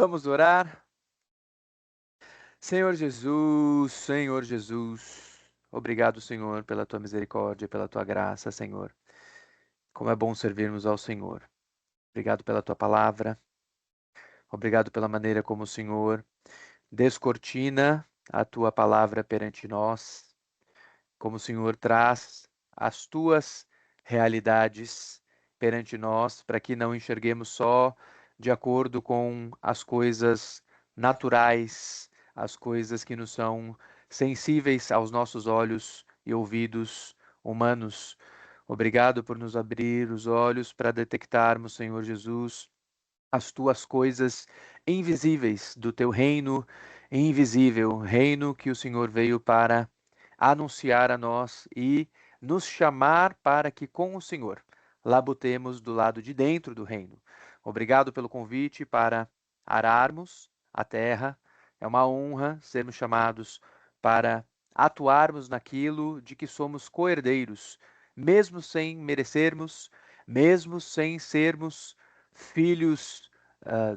Vamos orar? Senhor Jesus, obrigado, Senhor, pela tua misericórdia, pela tua graça, Senhor. Como é bom servirmos ao Senhor. Obrigado pela tua palavra, obrigado pela maneira como o Senhor descortina a tua palavra perante nós, como o Senhor traz as tuas realidades perante nós, para que não enxerguemos só de acordo com as coisas naturais, as coisas que nos são sensíveis aos nossos olhos e ouvidos humanos. Obrigado por nos abrir os olhos para detectarmos, Senhor Jesus, as tuas coisas invisíveis do teu reino invisível, reino que o Senhor veio para anunciar a nós e nos chamar para que com o Senhor labutemos do lado de dentro do reino. Obrigado pelo convite para ararmos a terra. É uma honra sermos chamados para atuarmos naquilo de que somos co-herdeiros, mesmo sem merecermos, mesmo sem sermos filhos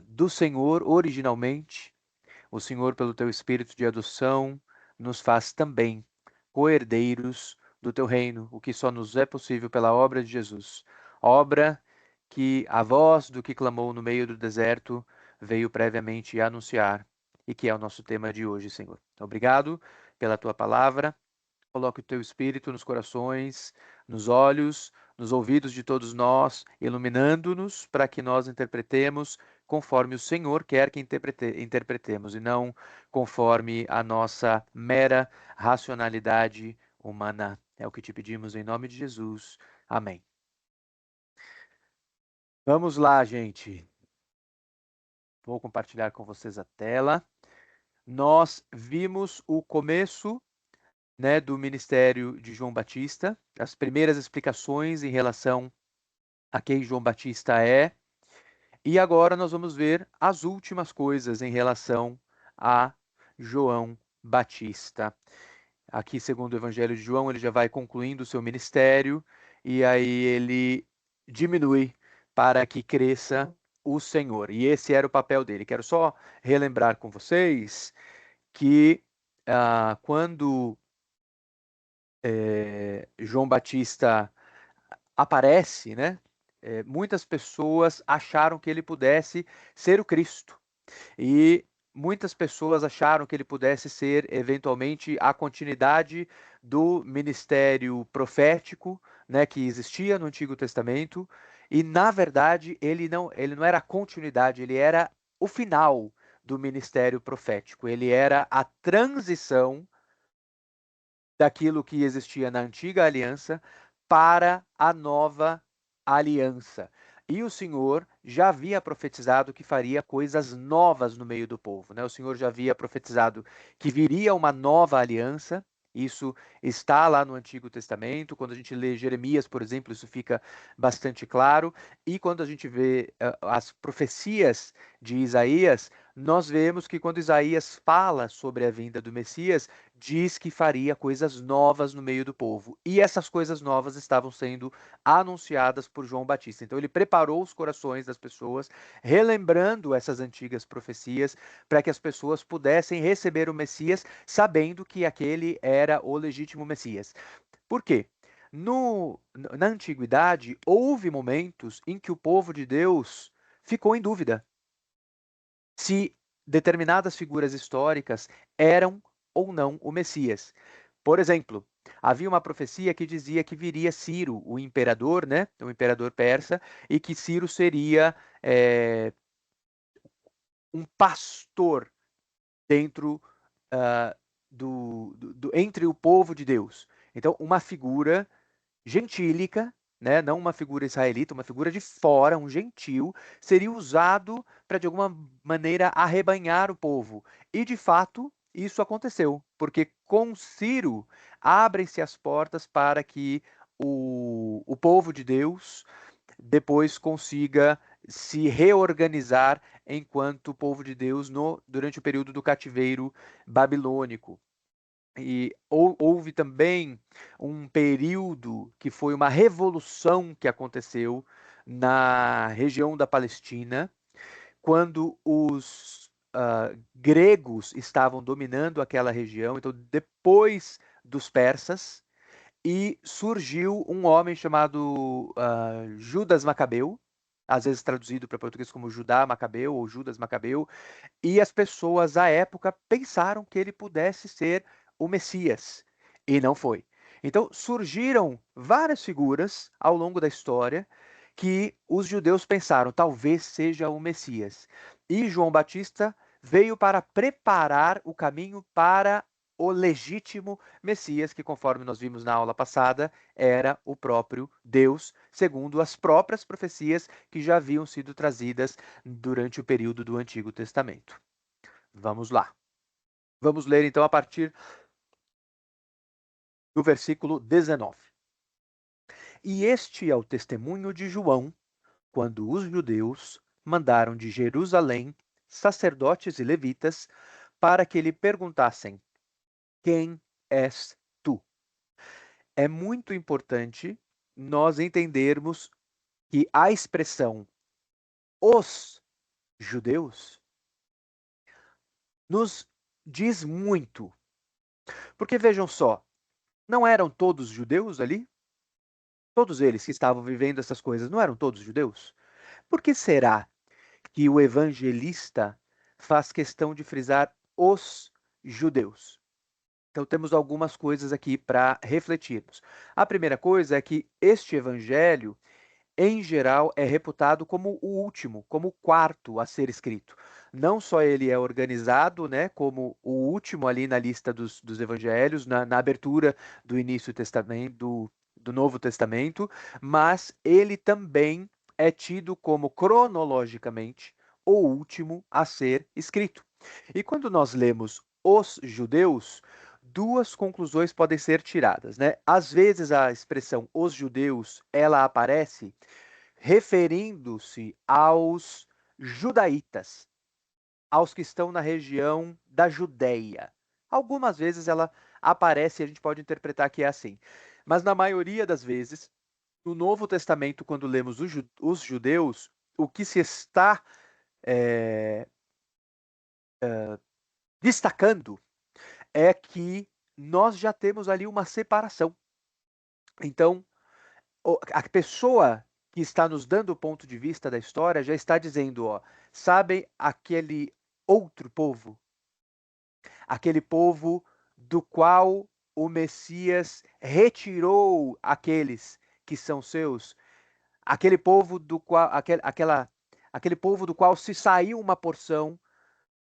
do Senhor originalmente. O Senhor, pelo teu espírito de adoção, nos faz também co-herdeiros do teu reino, o que só nos é possível pela obra de Jesus. Obra que a voz do que clamou no meio do deserto veio previamente anunciar e que é o nosso tema de hoje, Senhor. Obrigado pela tua palavra. Coloque o teu espírito nos corações, nos olhos, nos ouvidos de todos nós, iluminando-nos para que nós interpretemos conforme o Senhor quer que interpretemos e não conforme a nossa mera racionalidade humana. É o que te pedimos em nome de Jesus. Amém. Vamos lá, gente. Vou compartilhar com vocês a tela. Nós vimos o começo, né, do ministério de João Batista, as primeiras explicações em relação a quem João Batista é, e agora nós vamos ver as últimas coisas em relação a João Batista. Aqui, segundo o Evangelho de João, ele já vai concluindo o seu ministério e aí ele diminui para que cresça o Senhor. E esse era o papel dele. Quero só relembrar com vocês que quando João Batista aparece, né? Muitas pessoas acharam que ele pudesse ser o Cristo e muitas pessoas acharam que ele pudesse ser eventualmente a continuidade do ministério profético, né, que existia no Antigo Testamento. E na verdade ele não era a continuidade, ele era o final do ministério profético. Ele era a transição daquilo que existia na antiga aliança para a nova aliança. E o Senhor já havia profetizado que faria coisas novas no meio do povo, né? O Senhor já havia profetizado que viria uma nova aliança. Isso está lá no Antigo Testamento. Quando a gente lê Jeremias, por exemplo, isso fica bastante claro. E quando a gente vê as profecias de Isaías, nós vemos que quando Isaías fala sobre a vinda do Messias, diz que faria coisas novas no meio do povo. E essas coisas novas estavam sendo anunciadas por João Batista. Então ele preparou os corações das pessoas, relembrando essas antigas profecias, para que as pessoas pudessem receber o Messias, sabendo que aquele era o legítimo Messias. Por quê? Na antiguidade, houve momentos em que o povo de Deus ficou em dúvida se determinadas figuras históricas eram ou não o Messias. Por exemplo, havia uma profecia que dizia que viria Ciro, o imperador, né, o imperador persa, e que Ciro seria um pastor dentro entre o povo de Deus. Então, uma figura gentílica, né, não uma figura israelita, uma figura de fora, um gentil, seria usado para de alguma maneira arrebanhar o povo. E de fato, isso aconteceu, porque com Ciro abrem-se as portas para que o povo de Deus depois consiga se reorganizar enquanto povo de Deus durante o período do cativeiro babilônico. E houve também um período que foi uma revolução que aconteceu na região da Palestina, quando os gregos estavam dominando aquela região, então depois dos persas, e surgiu um homem chamado Judas Macabeu, às vezes traduzido para português como Judá Macabeu ou Judas Macabeu, e as pessoas à época pensaram que ele pudesse ser o Messias, e não foi. Então surgiram várias figuras ao longo da história que os judeus pensaram, talvez seja o Messias. E João Batista veio para preparar o caminho para o legítimo Messias, que, conforme nós vimos na aula passada, era o próprio Deus, segundo as próprias profecias que já haviam sido trazidas durante o período do Antigo Testamento. Vamos lá. Vamos ler então a partir do versículo 19. E este é o testemunho de João, quando os judeus mandaram de Jerusalém sacerdotes e levitas para que lhe perguntassem: quem és tu? É muito importante nós entendermos que a expressão os judeus nos diz muito. Porque vejam só, não eram todos judeus ali? Todos eles que estavam vivendo essas coisas, não eram todos judeus? Por que será que o evangelista faz questão de frisar os judeus? Então temos algumas coisas aqui para refletirmos. A primeira coisa é que este evangelho, em geral, é reputado como o último, como o quarto a ser escrito. Não só ele é organizado, né, como o último ali na lista dos evangelhos, na abertura do início do Testamento, do Novo Testamento, mas ele também é tido como cronologicamente o último a ser escrito. E quando nós lemos os judeus, duas conclusões podem ser tiradas, né? Às vezes a expressão os judeus, ela aparece referindo-se aos judaítas, aos que estão na região da Judéia. Algumas vezes ela aparece e a gente pode interpretar que é assim. Mas na maioria das vezes, no Novo Testamento, quando lemos os judeus, o que se está destacando é que nós já temos ali uma separação. Então, a pessoa que está nos dando o ponto de vista da história já está dizendo, ó, sabem aquele outro povo, aquele povo do qual o Messias retirou aqueles que são seus, aquele povo do qual aquele povo do qual se saiu uma porção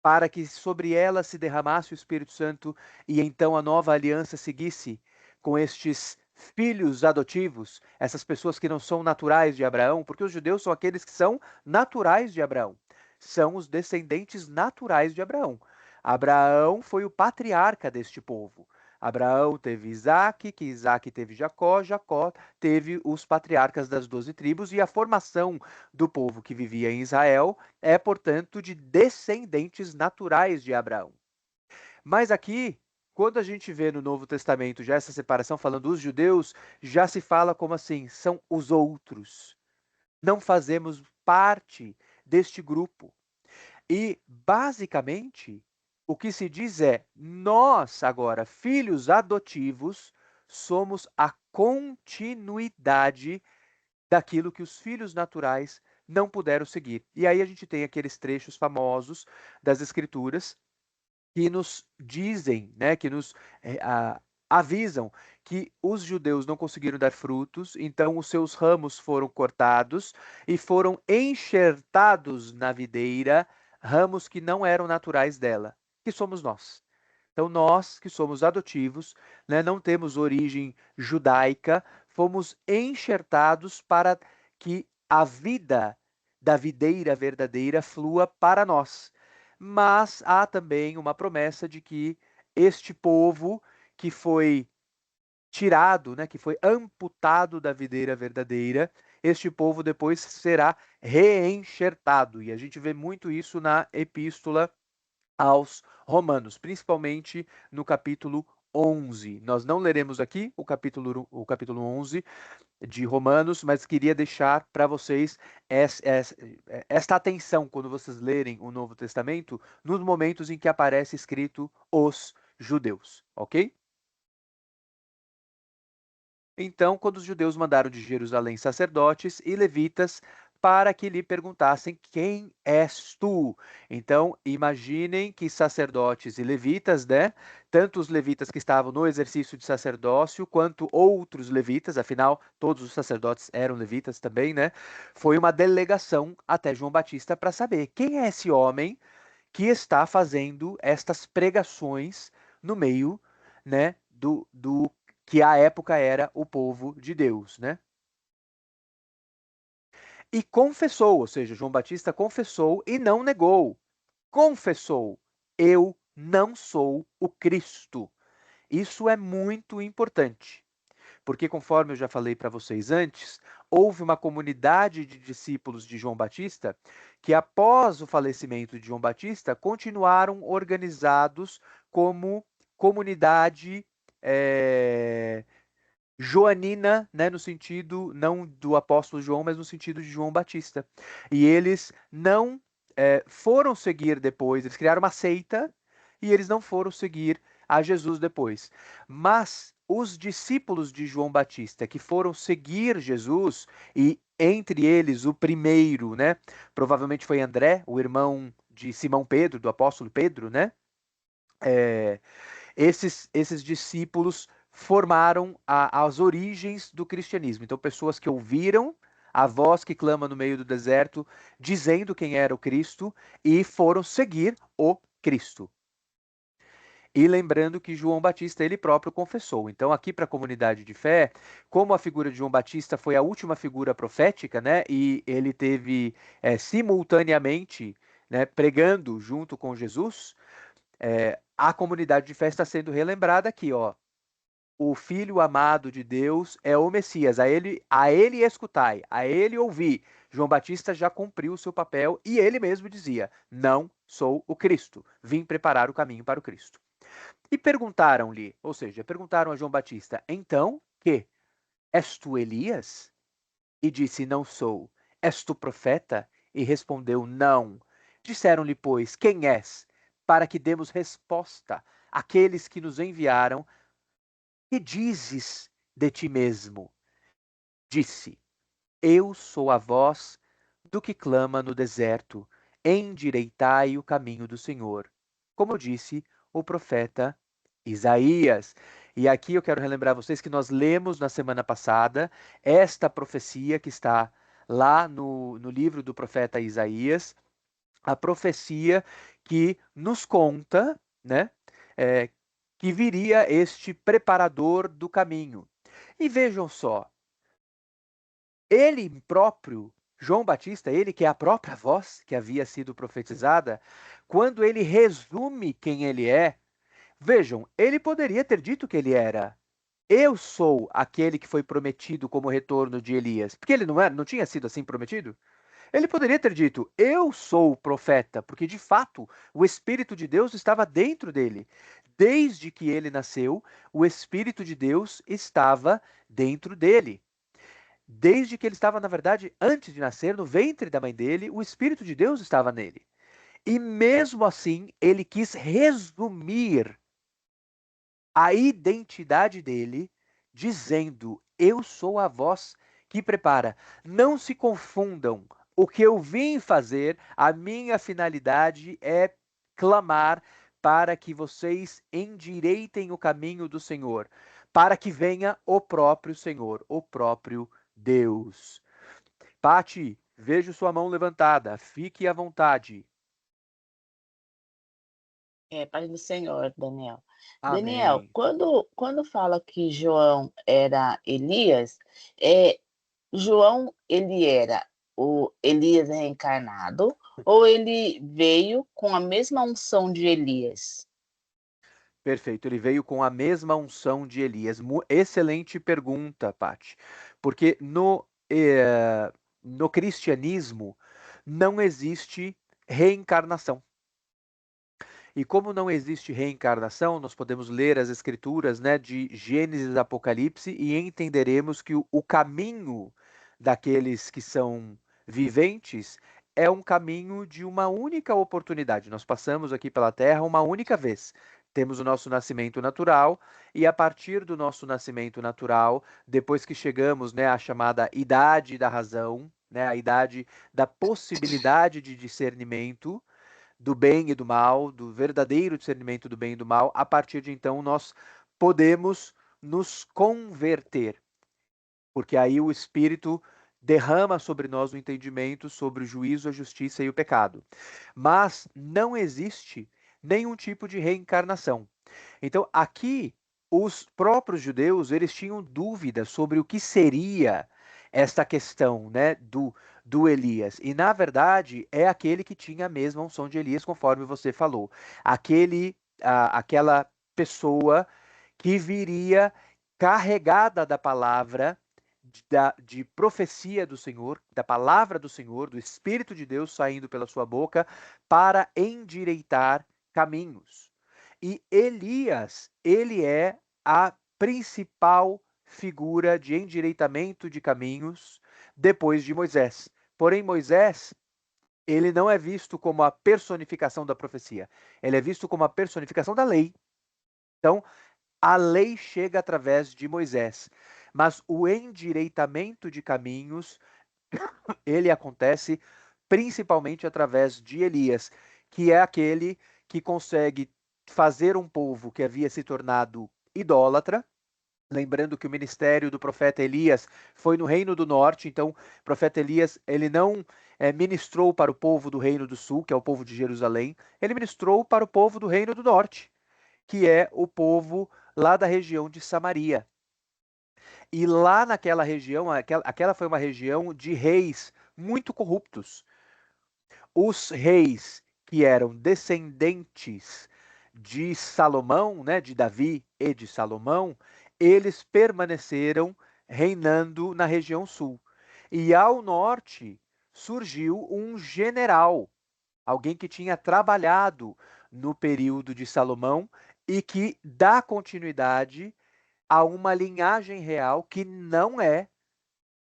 para que sobre ela se derramasse o Espírito Santo e então a nova aliança seguisse com estes filhos adotivos, essas pessoas que não são naturais de Abraão, porque os judeus são aqueles que são naturais de Abraão, são os descendentes naturais de Abraão. Abraão foi o patriarca deste povo. Abraão teve Isaac, que Isaac teve Jacó, Jacó teve os patriarcas das 12 tribos, e a formação do povo que vivia em Israel é, portanto, de descendentes naturais de Abraão. Mas aqui, quando a gente vê no Novo Testamento já essa separação falando dos judeus, já se fala como assim, são os outros. Não fazemos parte deste grupo. E, basicamente, o que se diz é: nós, agora, filhos adotivos, somos a continuidade daquilo que os filhos naturais não puderam seguir. E aí a gente tem aqueles trechos famosos das Escrituras que nos dizem, né, que nos avisam que os judeus não conseguiram dar frutos, então os seus ramos foram cortados e foram enxertados na videira ramos que não eram naturais dela, que somos nós. Então, nós que somos adotivos, né, não temos origem judaica, fomos enxertados para que a vida da videira verdadeira flua para nós. Mas há também uma promessa de que este povo que foi tirado, né, que foi amputado da videira verdadeira, este povo depois será reenxertado. E a gente vê muito isso na epístola aos Romanos, principalmente no capítulo 11. Nós não leremos aqui o capítulo 11 de Romanos, mas queria deixar para vocês esta atenção quando vocês lerem o Novo Testamento, nos momentos em que aparece escrito os judeus, ok? Então, quando os judeus mandaram de Jerusalém sacerdotes e levitas para que lhe perguntassem: quem és tu? Então, imaginem que sacerdotes e levitas, né? Tanto os levitas que estavam no exercício de sacerdócio, quanto outros levitas, afinal, todos os sacerdotes eram levitas também, né? Foi uma delegação até João Batista para saber quem é esse homem que está fazendo estas pregações no meio, né, do que à época era o povo de Deus, né? E confessou, ou seja, João Batista confessou e não negou. Confessou: eu não sou o Cristo. Isso é muito importante, porque conforme eu já falei para vocês antes, houve uma comunidade de discípulos de João Batista que, após o falecimento de João Batista, continuaram organizados como comunidade joanina, né, no sentido não do apóstolo João, mas no sentido de João Batista. E eles não foram seguir depois, eles criaram uma seita e eles não foram seguir a Jesus depois. Mas os discípulos de João Batista que foram seguir Jesus, e entre eles o primeiro, né, provavelmente foi André, o irmão de Simão Pedro, do apóstolo Pedro, né? É, esses discípulos formaram as origens do cristianismo. Então, pessoas que ouviram a voz que clama no meio do deserto, dizendo quem era o Cristo, e foram seguir o Cristo. E lembrando que João Batista ele próprio confessou. Então, aqui para a comunidade de fé, como a figura de João Batista foi a última figura profética, né, e ele teve simultaneamente, né, pregando junto com Jesus, a comunidade de fé está sendo relembrada aqui, ó. O Filho amado de Deus é o Messias. A ele escutai, a ele ouvi. João Batista já cumpriu o seu papel e ele mesmo dizia: não sou o Cristo, vim preparar o caminho para o Cristo. E perguntaram-lhe, ou seja, perguntaram a João Batista: então, que? És tu Elias? E disse: não sou. És tu profeta? E respondeu: não. Disseram-lhe, pois, quem és? Para que demos resposta àqueles que nos enviaram. Que dizes de ti mesmo? Disse: eu sou a voz do que clama no deserto, endireitai o caminho do Senhor. Como disse o profeta Isaías. E aqui eu quero relembrar vocês que nós lemos na semana passada esta profecia que está lá no livro do profeta Isaías, a profecia que nos conta, né, é, que viria este preparador do caminho. E vejam só, ele próprio, João Batista, ele que é a própria voz que havia sido profetizada, quando ele resume quem ele é, vejam, ele poderia ter dito que ele era: eu sou aquele que foi prometido como retorno de Elias, porque ele não era, não tinha sido assim prometido? Ele poderia ter dito: eu sou o profeta, porque de fato o Espírito de Deus estava dentro dele. Desde que ele nasceu, o Espírito de Deus estava dentro dele. Desde que ele estava, na verdade, antes de nascer, no ventre da mãe dele, o Espírito de Deus estava nele. E mesmo assim, ele quis resumir a identidade dele, dizendo: eu sou a voz que prepara. Não se confundam. O que eu vim fazer, a minha finalidade é clamar para que vocês endireitem o caminho do Senhor, para que venha o próprio Senhor, o próprio Deus. Pati, vejo sua mão levantada. Fique à vontade. Paz do Senhor, Daniel. Daniel, Amém. quando fala que João era Elias, é, João, ele era o Elias reencarnado ou ele veio com a mesma unção de Elias? Perfeito, ele veio com a mesma unção de Elias. Excelente pergunta, Pati. Porque no cristianismo não existe reencarnação. E como não existe reencarnação, nós podemos ler as escrituras, né, de Gênesis e Apocalipse e entenderemos que o caminho daqueles que são viventes é um caminho de uma única oportunidade. Nós passamos aqui pela Terra uma única vez. Temos o nosso nascimento natural e a partir do nosso nascimento natural, depois que chegamos, né, à chamada idade da razão, né, a idade da possibilidade de discernimento do bem e do mal, do verdadeiro discernimento do bem e do mal, a partir de então nós podemos nos converter, porque aí o Espírito derrama sobre nós o entendimento sobre o juízo, a justiça e o pecado. Mas não existe nenhum tipo de reencarnação. Então, aqui, os próprios judeus, eles tinham dúvida sobre o que seria esta questão, né, do Elias. E, na verdade, é aquele que tinha a mesma unção de Elias, conforme você falou. Aquela pessoa que viria carregada da palavra, de profecia do Senhor, da palavra do Senhor, do Espírito de Deus saindo pela sua boca para endireitar caminhos. E Elias, ele é a principal figura de endireitamento de caminhos depois de Moisés. Porém, Moisés, ele não é visto como a personificação da profecia. Ele é visto como a personificação da lei. Então, a lei chega através de Moisés, mas o endireitamento de caminhos, ele acontece principalmente através de Elias, que é aquele que consegue fazer um povo que havia se tornado idólatra. Lembrando que o ministério do profeta Elias foi no Reino do Norte, então o profeta Elias ele não ministrou para o povo do Reino do Sul, que é o povo de Jerusalém, ele ministrou para o povo do Reino do Norte, que é o povo lá da região de Samaria. E lá naquela região, aquela foi uma região de reis muito corruptos. Os reis que eram descendentes de Salomão, né, de Davi e de Salomão, eles permaneceram reinando na região sul. E ao norte surgiu um general, alguém que tinha trabalhado no período de Salomão e que dá continuidade a uma linhagem real que não é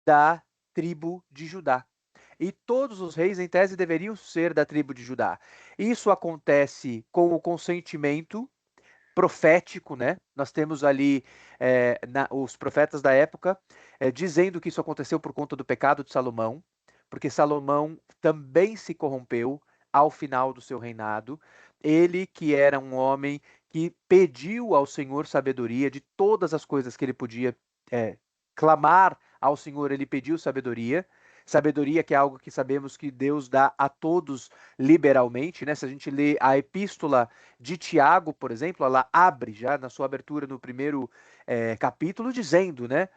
da tribo de Judá. E todos os reis, em tese, deveriam ser da tribo de Judá. Isso acontece com o consentimento profético, né? Nós temos ali os profetas da época dizendo que isso aconteceu por conta do pecado de Salomão, porque Salomão também se corrompeu ao final do seu reinado. Ele, que era um homem que pediu ao Senhor sabedoria de todas as coisas que ele podia clamar ao Senhor, ele pediu sabedoria. Sabedoria que é algo que sabemos que Deus dá a todos liberalmente, né? Se a gente lê a epístola de Tiago, por exemplo, ela abre já na sua abertura no primeiro capítulo, dizendo, né,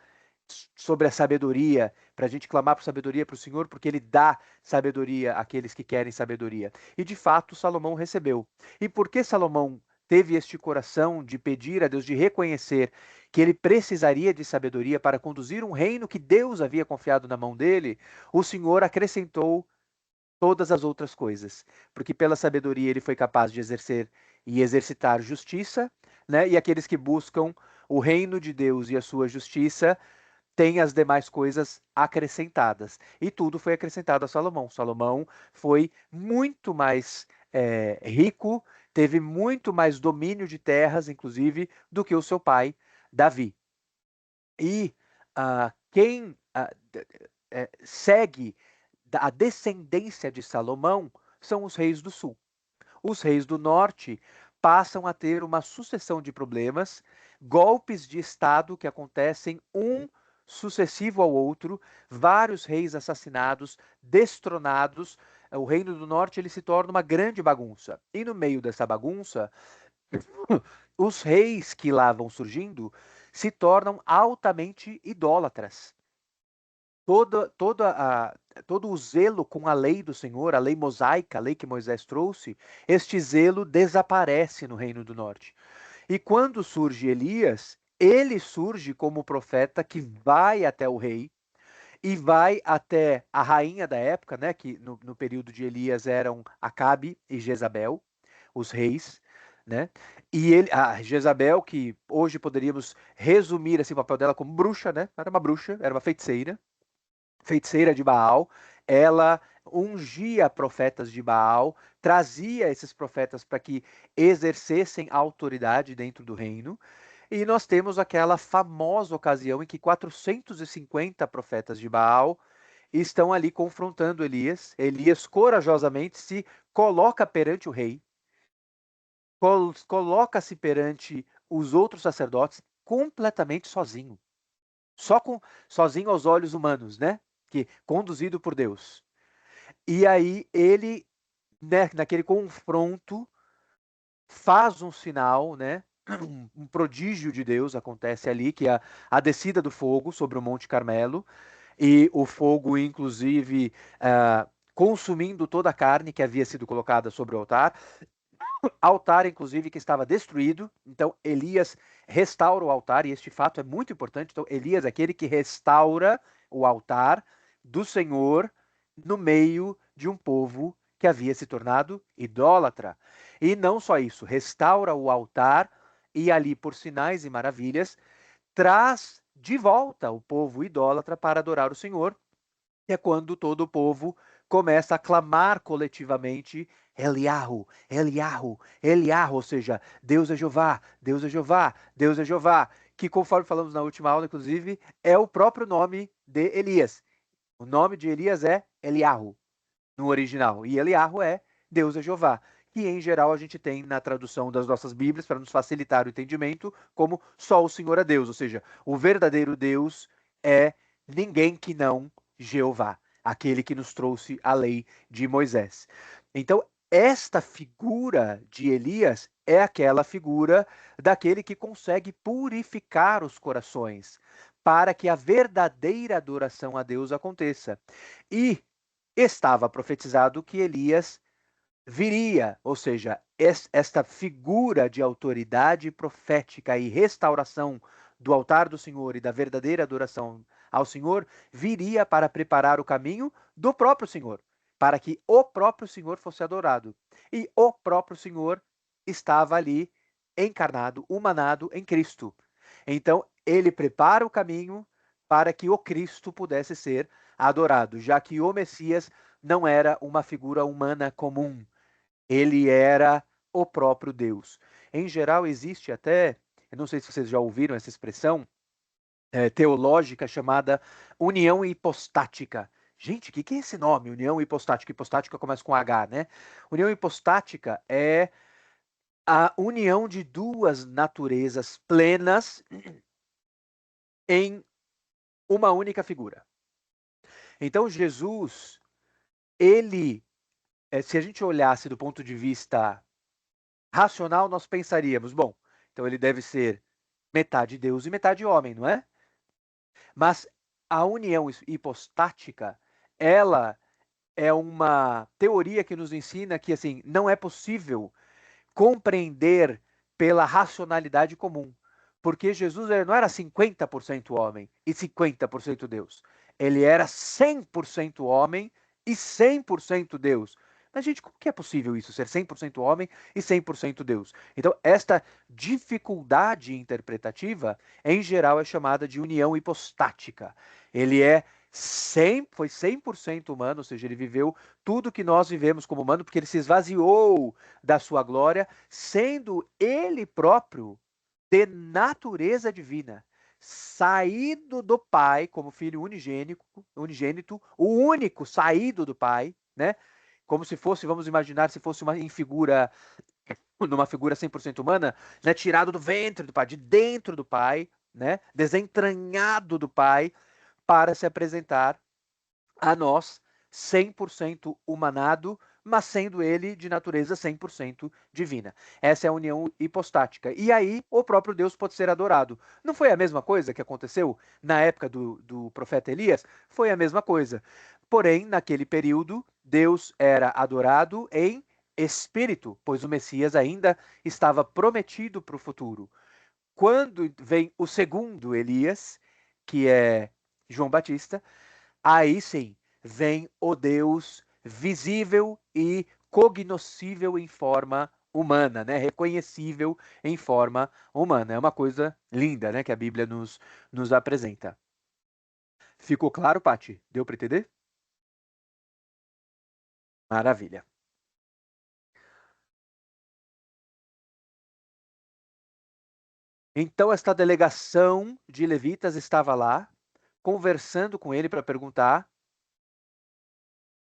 sobre a sabedoria, para a gente clamar por sabedoria para o Senhor, porque Ele dá sabedoria àqueles que querem sabedoria. E de fato, Salomão recebeu. E por que Salomão teve este coração de pedir a Deus, de reconhecer que ele precisaria de sabedoria para conduzir um reino que Deus havia confiado na mão dele? O Senhor acrescentou todas as outras coisas, porque pela sabedoria ele foi capaz de exercer e exercitar justiça, né? E aqueles que buscam o reino de Deus e a sua justiça têm as demais coisas acrescentadas. E tudo foi acrescentado a Salomão. Salomão foi muito mais rico, teve muito mais domínio de terras, inclusive, do que o seu pai, Davi. E quem segue a descendência de Salomão são os reis do sul. Os reis do norte passam a ter uma sucessão de problemas, golpes de Estado que acontecem um sucessivo ao outro, vários reis assassinados, destronados. O reino do norte ele se torna uma grande bagunça. E no meio dessa bagunça, os reis que lá vão surgindo se tornam altamente idólatras. Todo o zelo com a lei do Senhor, a lei mosaica, a lei que Moisés trouxe, este zelo desaparece no Reino do Norte. E quando surge Elias, ele surge como profeta que vai até o rei e vai até a rainha da época, né, que no período de Elias eram Acabe e Jezabel. os reis, né? E a Jezabel, que hoje poderíamos resumir assim, o papel dela como bruxa, né? Era uma bruxa, era uma feiticeira de Baal. Ela ungia profetas de Baal, trazia esses profetas para que exercessem autoridade dentro do reino. E nós temos aquela famosa ocasião em que 450 profetas de Baal estão ali confrontando Elias. Elias corajosamente se coloca perante o rei, coloca-se perante os outros sacerdotes completamente sozinho. Sozinho aos olhos humanos, né? Que conduzido por Deus. E aí ele, né, naquele confronto, faz um sinal, né? Um prodígio de Deus acontece ali, que é a descida do fogo sobre o Monte Carmelo, e o fogo, inclusive, consumindo toda a carne que havia sido colocada sobre o altar, inclusive, que estava destruído. Então, Elias restaura o altar, e este fato é muito importante. Então, Elias é aquele que restaura o altar do Senhor no meio de um povo que havia se tornado idólatra. E não só isso, restaura o altar e ali, por sinais e maravilhas, traz de volta o povo idólatra para adorar o Senhor. É quando todo o povo começa a clamar coletivamente Eliahu, Eliahu, Eliahu, ou seja, Deus é Jeová, Deus é Jeová, Deus é Jeová, que conforme falamos na última aula, inclusive, é o próprio nome de Elias. O nome de Elias é Eliahu, no original, e Eliahu é Deus é Jeová, que em geral a gente tem na tradução das nossas Bíblias, para nos facilitar o entendimento, como só o Senhor é Deus, ou seja, o verdadeiro Deus é ninguém que não Jeová, aquele que nos trouxe a lei de Moisés. Então, esta figura de Elias é aquela figura daquele que consegue purificar os corações para que a verdadeira adoração a Deus aconteça. E estava profetizado que Elias viria, ou seja, esta figura de autoridade profética e restauração do altar do Senhor e da verdadeira adoração ao Senhor viria para preparar o caminho do próprio Senhor, para que o próprio Senhor fosse adorado. E o próprio Senhor estava ali encarnado, humanado em Cristo. Então, ele prepara o caminho para que o Cristo pudesse ser adorado, já que o Messias não era uma figura humana comum, ele era o próprio Deus. Em geral, existe até, eu não sei se vocês já ouviram essa expressão teológica chamada união hipostática. Gente, o que é esse nome, união hipostática? Hipostática começa com H, né? União hipostática é a união de duas naturezas plenas em uma única figura. Então, Jesus, ele, se a gente olhasse do ponto de vista racional, nós pensaríamos, bom, então ele deve ser metade Deus e metade homem, não é? Mas a união hipostática, ela é uma teoria que nos ensina que assim, não é possível compreender pela racionalidade comum. Porque Jesus não era 50% homem e 50% Deus. Ele era 100% homem e 100% Deus. Mas, gente, como que é possível isso, ser 100% homem e 100% Deus? Então, esta dificuldade interpretativa, em geral, é chamada de união hipostática. Ele foi 100% humano, ou seja, ele viveu tudo que nós vivemos como humano, porque ele se esvaziou da sua glória, sendo ele próprio de natureza divina, saído do Pai como filho unigênito, o único saído do Pai, né? Como se fosse, vamos imaginar, se fosse numa figura 100% humana, né? Tirado do ventre do Pai, de dentro do Pai, né? Desentranhado do Pai, para se apresentar a nós 100% humanado, mas sendo ele de natureza 100% divina. Essa é a união hipostática. E aí o próprio Deus pode ser adorado. Não foi a mesma coisa que aconteceu na época do profeta Elias? Foi a mesma coisa. Porém, naquele período, Deus era adorado em espírito, pois o Messias ainda estava prometido para o futuro. Quando vem o segundo Elias, que é João Batista, aí sim vem o Deus visível e cognoscível em forma humana, né? Reconhecível em forma humana. É uma coisa linda, né? Que a Bíblia nos apresenta. Ficou claro, Pati? Deu para entender? Maravilha. Então, esta delegação de levitas estava lá, conversando com ele para perguntar.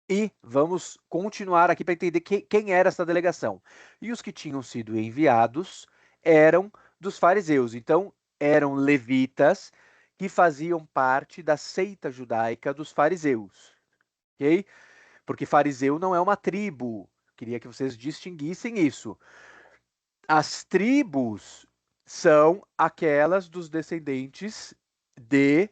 E vamos continuar aqui para entender quem era essa delegação. E os que tinham sido enviados eram dos fariseus. Então, eram levitas que faziam parte da seita judaica dos fariseus. Ok? Porque fariseu não é uma tribo. Queria que vocês distinguissem isso. As tribos são aquelas dos descendentes de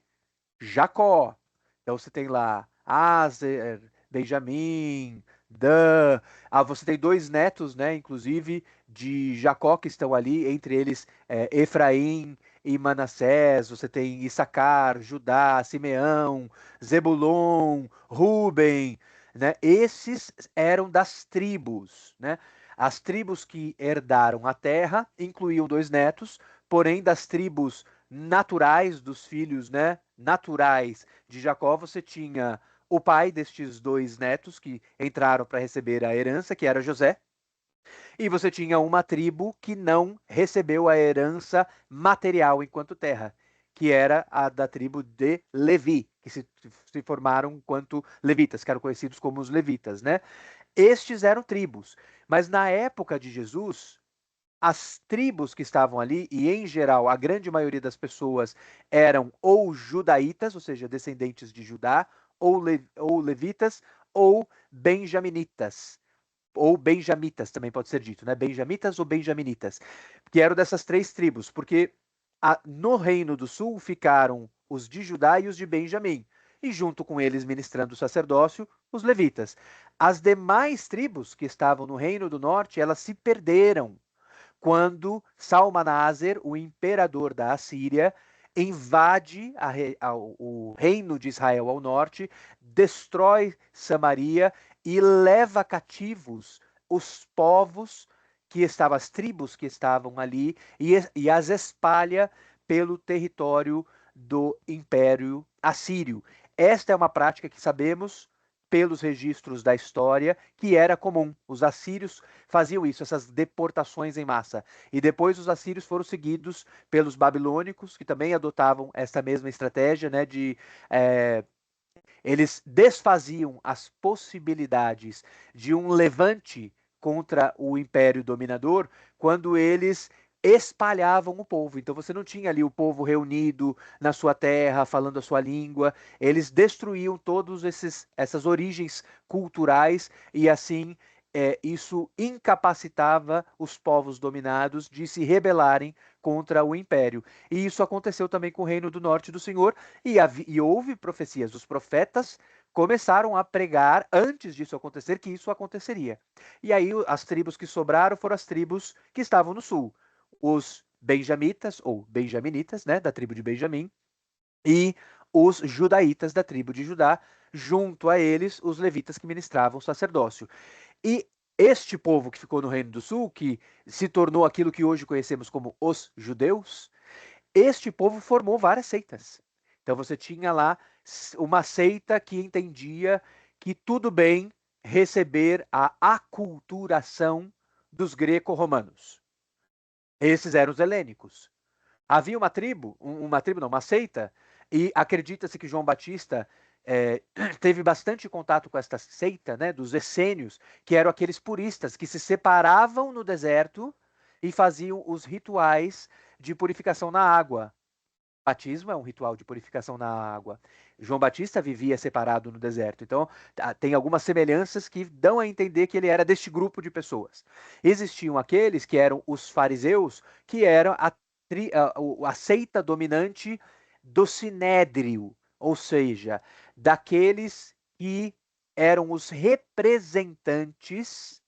Jacó. Então você tem lá Aser, Benjamim, Dan. Você tem dois netos, né, inclusive, de Jacó que estão ali, entre eles Efraim e Manassés. Você tem Issacar, Judá, Simeão, Zebulon, Ruben, né? Esses eram das tribos, né? As tribos que herdaram a terra incluíam dois netos, porém das tribos naturais dos filhos, né, naturais de Jacó, você tinha o pai destes dois netos que entraram para receber a herança, que era José, e você tinha uma tribo que não recebeu a herança material enquanto terra, que era a da tribo de Levi, que se formaram enquanto levitas, que eram conhecidos como os levitas, né? Estes eram tribos, mas na época de Jesus, as tribos que estavam ali, e em geral a grande maioria das pessoas eram ou judaítas, ou seja, descendentes de Judá, ou levitas, ou benjaminitas, ou benjamitas também pode ser dito, né? Benjamitas ou benjaminitas, que eram dessas três tribos, porque no Reino do Sul ficaram os de Judá e os de Benjamim, e junto com eles ministrando o sacerdócio, os levitas. As demais tribos que estavam no Reino do Norte, elas se perderam quando Salmanaser, o imperador da Assíria, invade o reino de Israel ao norte, destrói Samaria e leva cativos os povos que estavam, as tribos que estavam ali, e as espalha pelo território do Império Assírio. Esta é uma prática que sabemos pelos registros da história que era comum. Os assírios faziam isso, essas deportações em massa. E depois os assírios foram seguidos pelos babilônicos, que também adotavam essa mesma estratégia, né, de eles desfaziam as possibilidades de um levante contra o império dominador quando eles espalhavam o povo. Então você não tinha ali o povo reunido na sua terra, falando a sua língua. Eles destruíam todas essas origens culturais e assim isso incapacitava os povos dominados de se rebelarem contra o império. E isso aconteceu também com o Reino do Norte do Senhor, e houve profecias. Os profetas começaram a pregar, antes disso acontecer, que isso aconteceria. E aí as tribos que sobraram foram as tribos que estavam no sul. Os benjamitas, ou benjaminitas, né, da tribo de Benjamim, e os judaítas da tribo de Judá, junto a eles os levitas que ministravam o sacerdócio. E este povo que ficou no Reino do Sul, que se tornou aquilo que hoje conhecemos como os judeus, este povo formou várias seitas. Então você tinha lá uma seita que entendia que tudo bem receber a aculturação dos greco-romanos. Esses eram os helênicos. Havia uma tribo não, uma seita, e acredita-se que João Batista teve bastante contato com esta seita, né, dos essênios, que eram aqueles puristas que se separavam no deserto e faziam os rituais de purificação na água. Batismo é um ritual de purificação na água. João Batista vivia separado no deserto. Então, tem algumas semelhanças que dão a entender que ele era deste grupo de pessoas. Existiam aqueles que eram os fariseus, que eram a seita dominante do sinédrio, ou seja, daqueles que eram os representantes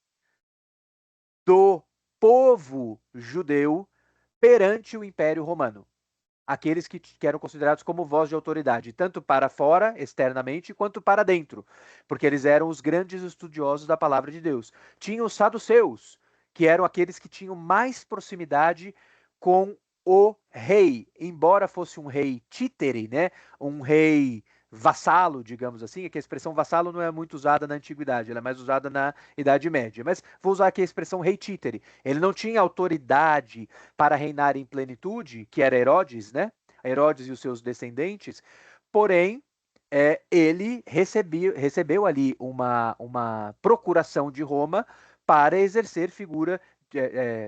do povo judeu perante o Império Romano, aqueles que eram considerados como voz de autoridade, tanto para fora, externamente, quanto para dentro, porque eles eram os grandes estudiosos da palavra de Deus. Tinha os saduceus, que eram aqueles que tinham mais proximidade com o rei, embora fosse um rei títere, né? Um rei vassalo, digamos assim, é que a expressão vassalo não é muito usada na antiguidade, ela é mais usada na Idade Média, mas vou usar aqui a expressão rei títere. Ele não tinha autoridade para reinar em plenitude, que era Herodes, né? Herodes e os seus descendentes, porém, ele recebeu ali uma procuração de Roma para exercer figura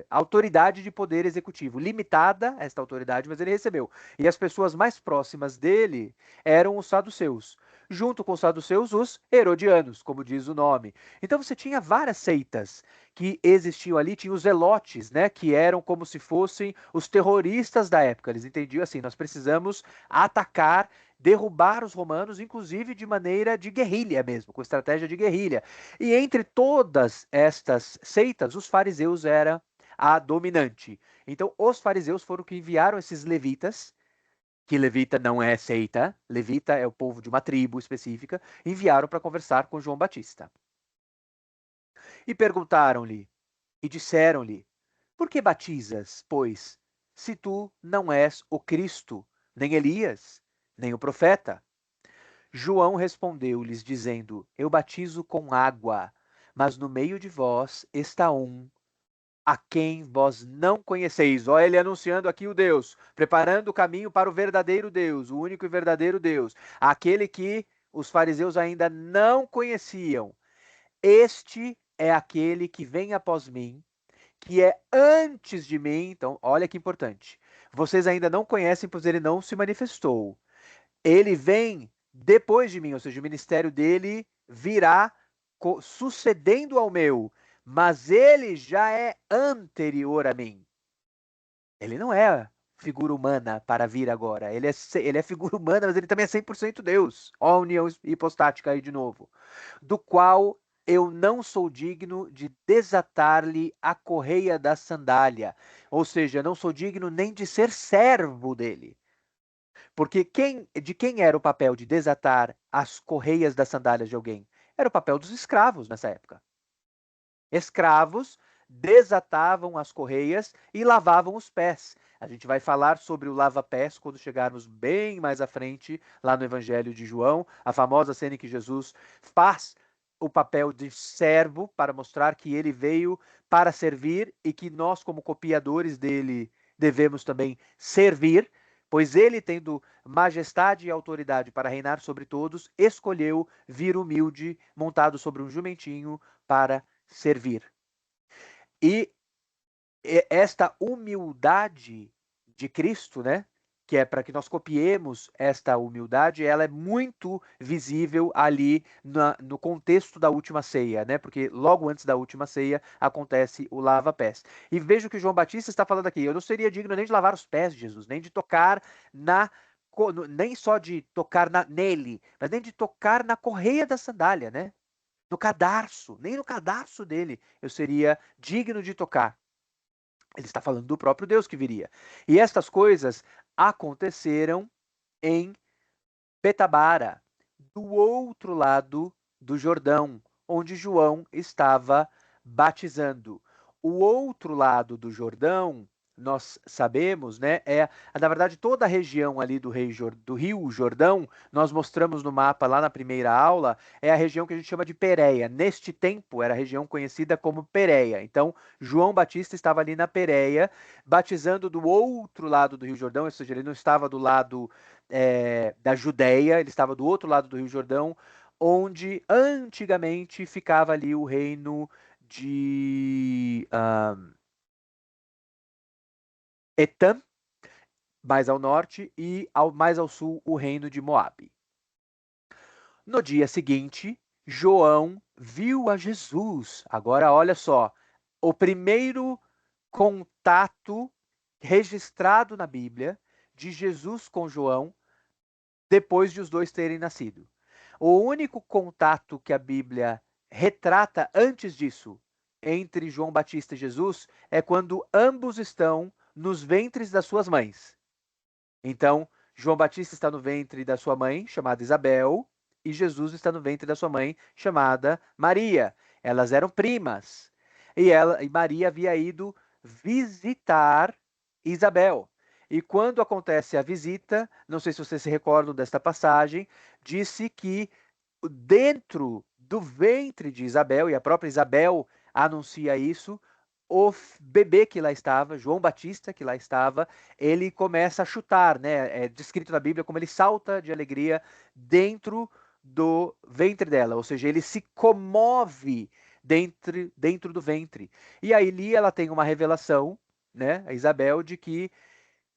autoridade de poder executivo. Limitada esta autoridade, mas ele recebeu. E as pessoas mais próximas dele eram os saduceus. Junto com os saduceus, os herodianos, como diz o nome. Então você tinha várias seitas que existiam ali, tinha os zelotes, né, que eram como se fossem os terroristas da época. Eles entendiam assim, nós precisamos atacar, derrubar os romanos, inclusive de maneira de guerrilha mesmo, com estratégia de guerrilha. E entre todas estas seitas, os fariseus era a dominante. Então, os fariseus foram que enviaram esses levitas, que levita não é seita, levita é o povo de uma tribo específica, enviaram para conversar com João Batista. E perguntaram-lhe, e disseram-lhe: Por que batizas, pois, se tu não és o Cristo, nem Elias, nem o profeta? João respondeu-lhes, dizendo: Eu batizo com água, mas no meio de vós está um a quem vós não conheceis. Olha ele anunciando aqui o Deus, preparando o caminho para o verdadeiro Deus, o único e verdadeiro Deus, aquele que os fariseus ainda não conheciam. Este é aquele que vem após mim, que é antes de mim. Então, olha que importante. Vocês ainda não conhecem, pois ele não se manifestou. Ele vem depois de mim, ou seja, o ministério dele virá sucedendo ao meu, mas ele já é anterior a mim. Ele não é figura humana para vir agora. Ele é figura humana, mas ele também é 100% Deus. Ó, a união hipostática aí de novo. Do qual eu não sou digno de desatar-lhe a correia da sandália. Ou seja, não sou digno nem de ser servo dele. Porque de quem era o papel de desatar as correias das sandálias de alguém? Era o papel dos escravos nessa época. Escravos desatavam as correias e lavavam os pés. A gente vai falar sobre o lava-pés quando chegarmos bem mais à frente, lá no Evangelho de João, a famosa cena em que Jesus faz o papel de servo para mostrar que ele veio para servir e que nós, como copiadores dele, devemos também servir, pois ele, tendo majestade e autoridade para reinar sobre todos, escolheu vir humilde, montado sobre um jumentinho, para servir. E esta humildade de Cristo, né, que é para que nós copiemos esta humildade, ela é muito visível ali no contexto da última ceia, né? Porque logo antes da última ceia acontece o lava-pés. E veja o que João Batista está falando aqui. Eu não seria digno nem de lavar os pés de Jesus, nem de tocar nem só de tocar nele, mas nem de tocar na correia da sandália, né? No cadarço, nem no cadarço dele eu seria digno de tocar. Ele está falando do próprio Deus que viria. E estas coisas aconteceram em Betabara, do outro lado do Jordão, onde João estava batizando. O outro lado do Jordão, nós sabemos, né, na verdade toda a região ali do Rio Jordão, nós mostramos no mapa lá na primeira aula, é a região que a gente chama de Pérea. Neste tempo era a região conhecida como Pérea. Então, João Batista estava ali na Pérea, batizando do outro lado do Rio Jordão, ou seja, ele não estava do lado da Judéia, ele estava do outro lado do Rio Jordão, onde antigamente ficava ali o reino de Etam, mais ao norte, e mais ao sul o reino de Moabe. No dia seguinte, João viu a Jesus. Agora, olha só, o primeiro contato registrado na Bíblia de Jesus com João depois de os dois terem nascido. O único contato que a Bíblia retrata antes disso entre João Batista e Jesus é quando ambos estão nos ventres das suas mães. Então, João Batista está no ventre da sua mãe, chamada Isabel, e Jesus está no ventre da sua mãe, chamada Maria. Elas eram primas. e Maria havia ido visitar Isabel. E quando acontece a visita, não sei se vocês se recordam desta passagem, disse que dentro do ventre de Isabel, e a própria Isabel anuncia isso, o bebê que lá estava, João Batista que lá estava, ele começa a chutar, né? É descrito na Bíblia como ele salta de alegria dentro do ventre dela, ou seja, ele se comove dentro do ventre. E aí ali ela tem uma revelação, né, a Isabel, de que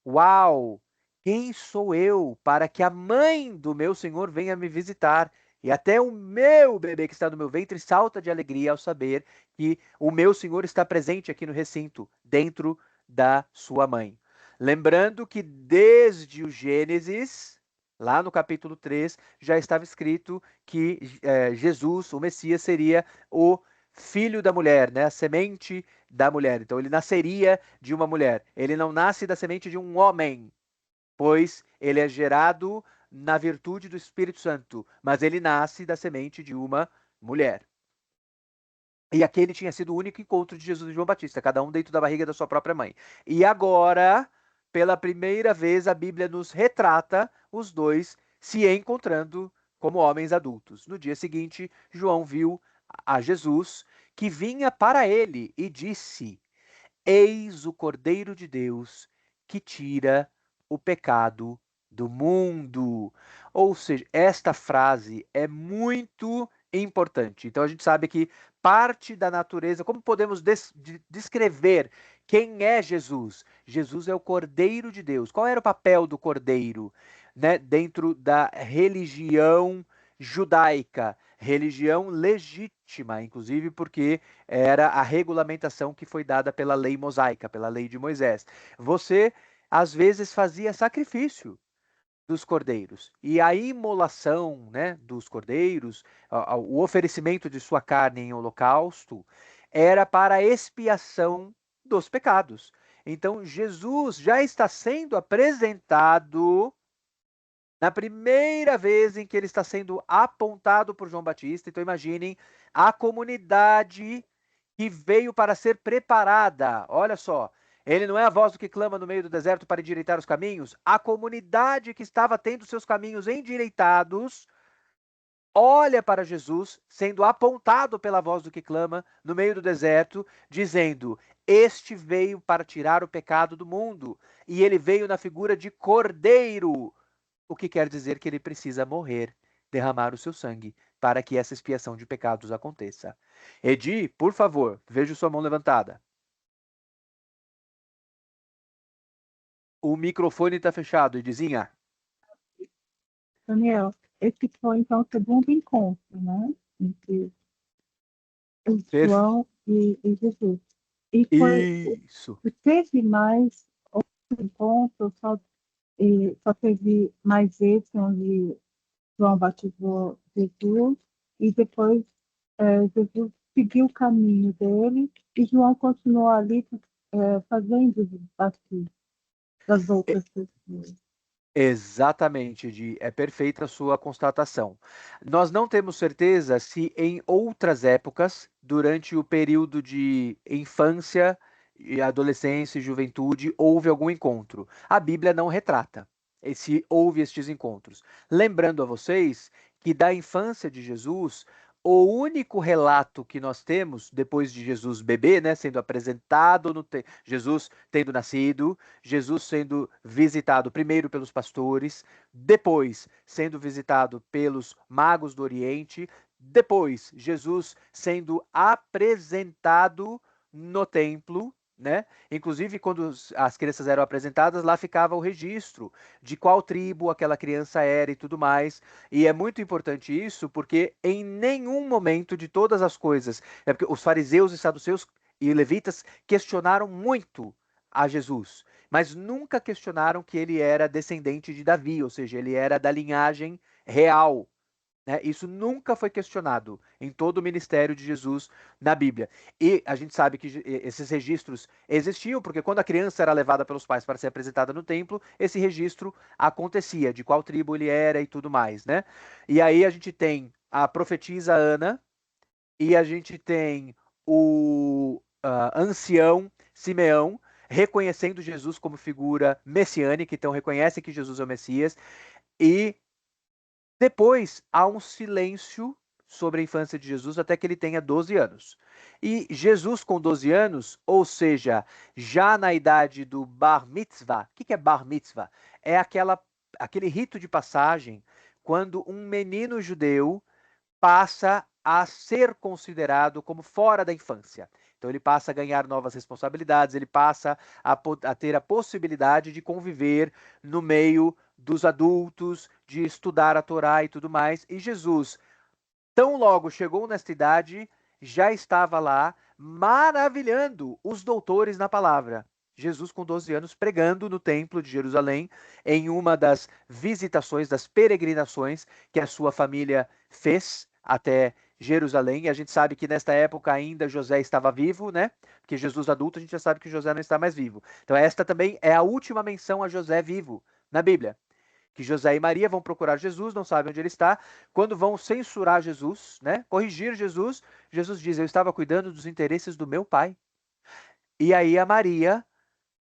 uau! Quem sou eu para que a mãe do meu Senhor venha me visitar? E até o meu bebê que está no meu ventre salta de alegria ao saber que o meu Senhor está presente aqui no recinto, dentro da sua mãe. Lembrando que desde o Gênesis, lá no capítulo 3, já estava escrito que Jesus, o Messias, seria o filho da mulher, né? A semente da mulher. Então ele nasceria de uma mulher. Ele não nasce da semente de um homem, pois ele é gerado na virtude do Espírito Santo, mas ele nasce da semente de uma mulher. E aquele tinha sido o único encontro de Jesus e João Batista, cada um dentro da barriga da sua própria mãe. E agora, pela primeira vez, a Bíblia nos retrata os dois se encontrando como homens adultos. No dia seguinte, João viu a Jesus que vinha para ele e disse: Eis o Cordeiro de Deus que tira o pecado do mundo. Ou seja, esta frase é muito importante. Então a gente sabe que parte da natureza, como podemos descrever quem é Jesus? Jesus é o Cordeiro de Deus. Qual era o papel do Cordeiro, né, dentro da religião judaica? Religião legítima, inclusive porque era a regulamentação que foi dada pela lei mosaica, pela lei de Moisés. Você, às vezes, fazia sacrifício dos cordeiros. E a imolação, né, dos cordeiros, o oferecimento de sua carne em holocausto, era para a expiação dos pecados. Então, Jesus já está sendo apresentado na primeira vez em que ele está sendo apontado por João Batista. Então imaginem a comunidade que veio para ser preparada. Olha só, ele não é a voz do que clama no meio do deserto para endireitar os caminhos. A comunidade que estava tendo seus caminhos endireitados olha para Jesus sendo apontado pela voz do que clama no meio do deserto, dizendo: Este veio para tirar o pecado do mundo, e ele veio na figura de cordeiro, o que quer dizer que ele precisa morrer, derramar o seu sangue, para que essa expiação de pecados aconteça. Edi, por favor, veja sua mão levantada. O microfone está fechado, Edizinha. Daniel, esse foi então o segundo encontro, né? Entre João e Jesus. E foi, Isso. teve mais outro encontro, só teve mais esse, onde João batizou Jesus, e depois Jesus seguiu o caminho dele, e João continuou ali fazendo os batismos das outras pessoas. Exatamente, Edi. É perfeita a sua constatação. Nós não temos certeza se em outras épocas, durante o período de infância, e adolescência e juventude, houve algum encontro. A Bíblia não retrata se houve estes encontros. Lembrando a vocês que da infância de Jesus, o único relato que nós temos depois de Jesus bebê, né, sendo apresentado Jesus tendo nascido, Jesus sendo visitado primeiro pelos pastores, depois sendo visitado pelos magos do Oriente, depois Jesus sendo apresentado no templo, né? Inclusive, quando as crianças eram apresentadas, lá ficava o registro de qual tribo aquela criança era e tudo mais. E é muito importante isso, porque em nenhum momento de todas as coisas, porque os fariseus e saduceus e levitas questionaram muito a Jesus, mas nunca questionaram que ele era descendente de Davi, ou seja, ele era da linhagem real. Né? Isso nunca foi questionado em todo o ministério de Jesus na Bíblia. E a gente sabe que esses registros existiam, porque quando a criança era levada pelos pais para ser apresentada no templo, esse registro acontecia, de qual tribo ele era e tudo mais. Né? E aí a gente tem a profetisa Ana, e a gente tem o ancião Simeão, reconhecendo Jesus como figura messiânica, então reconhece que Jesus é o Messias, e depois há um silêncio sobre a infância de Jesus até que ele tenha 12 anos. E Jesus com 12 anos, ou seja, já na idade do Bar Mitzvah. O que é Bar Mitzvah? É aquele rito de passagem quando um menino judeu passa a ser considerado como fora da infância. Então ele passa a ganhar novas responsabilidades, ele passa a ter a possibilidade de conviver no meio dos adultos, de estudar a Torá e tudo mais. E Jesus, tão logo chegou nesta idade, já estava lá maravilhando os doutores na palavra. Jesus, com 12 anos, pregando no templo de Jerusalém, em uma das visitações, das peregrinações que a sua família fez até Jerusalém. E a gente sabe que nesta época ainda José estava vivo, né? Porque Jesus adulto, a gente já sabe que José não está mais vivo. Então, esta também é a última menção a José vivo na Bíblia. Que José e Maria vão procurar Jesus, não sabem onde ele está. Quando vão censurar Jesus, né? Corrigir Jesus, Jesus diz: Eu estava cuidando dos interesses do meu pai. E aí a Maria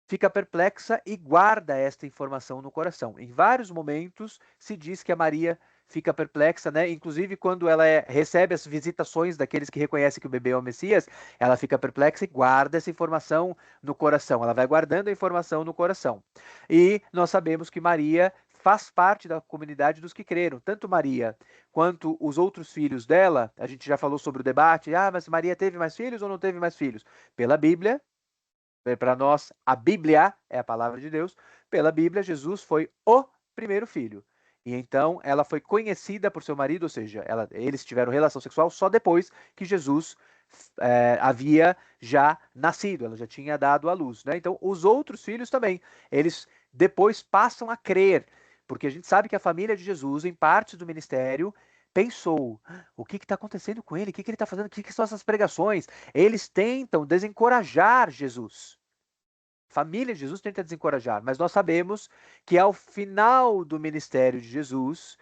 fica perplexa e guarda esta informação no coração. Em vários momentos se diz que a Maria fica perplexa, né? Inclusive quando ela recebe as visitações daqueles que reconhecem que o bebê é o Messias, ela fica perplexa e guarda essa informação no coração. Ela vai guardando a informação no coração. E nós sabemos que Maria faz parte da comunidade dos que creram. Tanto Maria quanto os outros filhos dela, a gente já falou sobre o debate, mas Maria teve mais filhos ou não teve mais filhos? Pela Bíblia, para nós, a Bíblia é a palavra de Deus. Pela Bíblia, Jesus foi o primeiro filho. E então ela foi conhecida por seu marido, ou seja, eles tiveram relação sexual só depois que Jesus havia já nascido, ela já tinha dado à luz. Né? Então, os outros filhos também, eles depois passam a crer, porque a gente sabe que a família de Jesus, em parte do ministério, pensou: o que está acontecendo com ele? O que ele está fazendo? O que são essas pregações? Eles tentam desencorajar Jesus. A família de Jesus tenta desencorajar, mas nós sabemos que ao final do ministério de Jesus,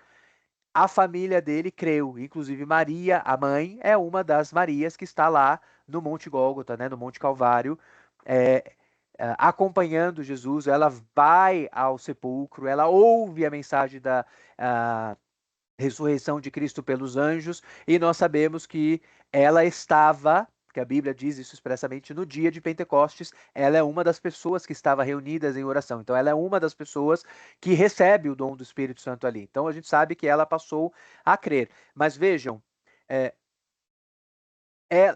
a família dele creu. Inclusive Maria, a mãe, é uma das Marias que está lá no Monte Gólgota, né, no Monte Calvário, acompanhando Jesus. Ela vai ao sepulcro, ela ouve a mensagem da ressurreição de Cristo pelos anjos, e nós sabemos que ela estava, que a Bíblia diz isso expressamente, no dia de Pentecostes, ela é uma das pessoas que estava reunidas em oração. Então ela é uma das pessoas que recebe o dom do Espírito Santo ali. Então a gente sabe que ela passou a crer. Mas vejam,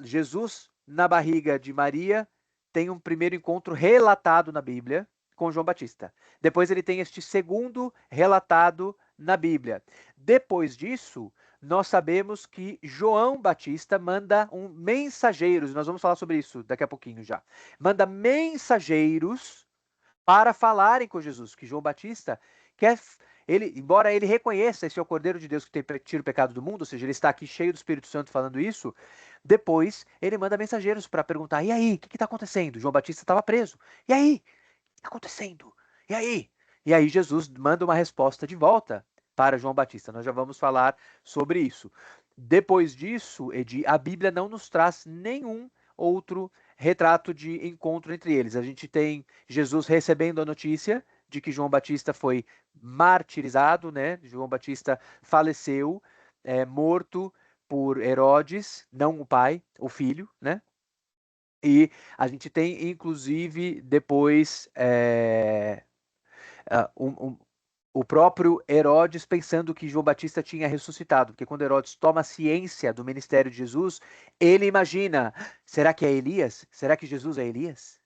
Jesus na barriga de Maria tem um primeiro encontro relatado na Bíblia com João Batista. Depois ele tem este segundo relatado na Bíblia. Depois disso, nós sabemos que João Batista manda mensageiros, nós vamos falar sobre isso daqui a pouquinho já. Manda mensageiros para falarem com Jesus, que João Batista quer. Embora ele reconheça esse é o Cordeiro de Deus que tira o pecado do mundo, ou seja, ele está aqui cheio do Espírito Santo falando isso, depois ele manda mensageiros para perguntar: e aí, o que está acontecendo? João Batista estava preso. E aí? O que está acontecendo? E aí? E aí Jesus manda uma resposta de volta para João Batista. Nós já vamos falar sobre isso. Depois disso, Edi, a Bíblia não nos traz nenhum outro retrato de encontro entre eles. A gente tem Jesus recebendo a notícia de que João Batista foi martirizado, né? João Batista faleceu, morto por Herodes, não o pai, o filho, né? E a gente tem, inclusive, depois o próprio Herodes pensando que João Batista tinha ressuscitado, porque quando Herodes toma ciência do ministério de Jesus, ele imagina: será que é Elias? Será que Jesus é Elias?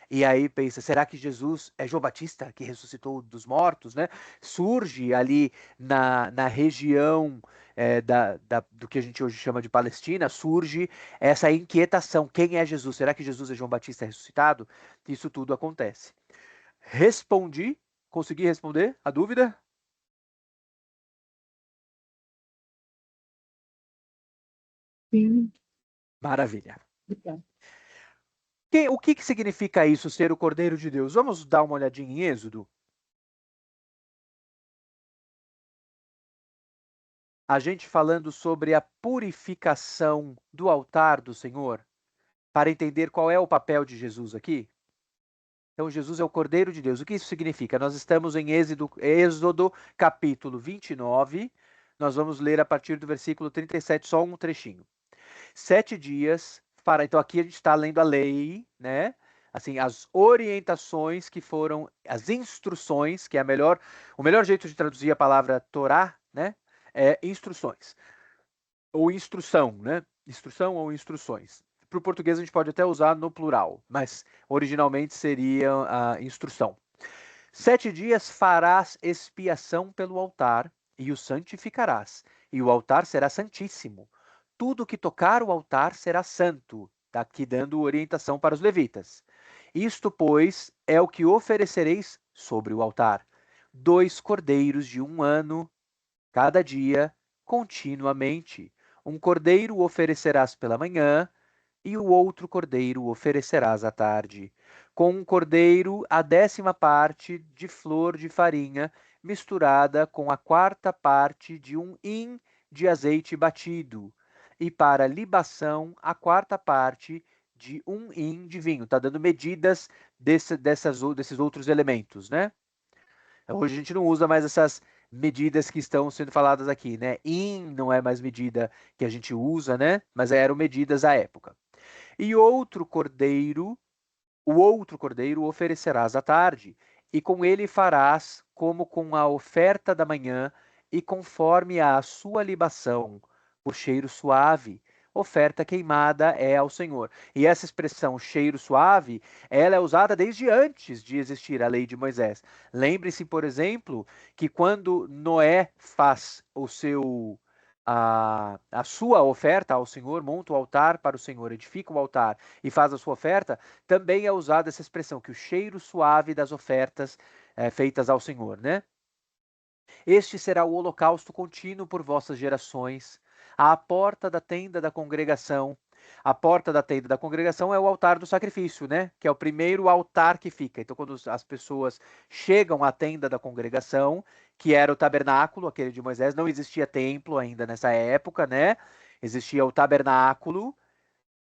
E aí pensa: será que Jesus é João Batista que ressuscitou dos mortos, né? Surge ali na região do que a gente hoje chama de Palestina, surge essa inquietação: quem é Jesus? Será que Jesus é João Batista ressuscitado? Isso tudo acontece. Respondi? Consegui responder a dúvida? Sim, Maravilha. obrigada. O que significa isso, ser o Cordeiro de Deus? Vamos dar uma olhadinha em Êxodo? A gente falando sobre a purificação do altar do Senhor. para entender qual é o papel de Jesus aqui? Então, Jesus é o Cordeiro de Deus. O que isso significa? Nós estamos em Êxodo capítulo 29. Nós vamos ler a partir do versículo 37, só um trechinho. 7 dias para. Então, aqui a gente está lendo a lei, né? Assim, as orientações que foram, as instruções, que é o melhor jeito de traduzir a palavra Torá, né? É instruções. Ou instrução, né? Instrução ou instruções. Para o português a gente pode até usar no plural, mas originalmente seria a instrução. 7 dias farás expiação pelo altar e o santificarás, e o altar será santíssimo. Tudo que tocar o altar será santo. Está aqui dando orientação para os levitas. Isto, pois, é o que oferecereis sobre o altar: 2 cordeiros de 1 ano, cada dia, continuamente. Um cordeiro oferecerás pela manhã, e o outro cordeiro oferecerás à tarde. Com um cordeiro, a 10ª parte de flor de farinha, misturada com a 4ª parte de 1 hin de azeite batido. E para libação, a 4ª parte de 1 hin de vinho. Está dando medidas desses outros elementos, né? Hoje a gente não usa mais essas medidas que estão sendo faladas aqui, né? Hin não é mais medida que a gente usa, né? Mas eram medidas à época. E o outro cordeiro oferecerás à tarde, e com ele farás como com a oferta da manhã, e conforme a sua libação, por cheiro suave, oferta queimada é ao Senhor. E essa expressão cheiro suave, ela é usada desde antes de existir a lei de Moisés. Lembre-se, por exemplo, que quando Noé faz a sua oferta ao Senhor, monta o altar para o Senhor, edifica o altar e faz a sua oferta, também é usada essa expressão, que o cheiro suave das ofertas feitas ao Senhor, né? Este será o holocausto contínuo por vossas gerações, à porta da tenda da congregação. A porta da tenda da congregação é o altar do sacrifício, né? Que é o primeiro altar que fica. Então, quando as pessoas chegam à tenda da congregação, que era o tabernáculo, aquele de Moisés, não existia templo ainda nessa época, né? Existia o tabernáculo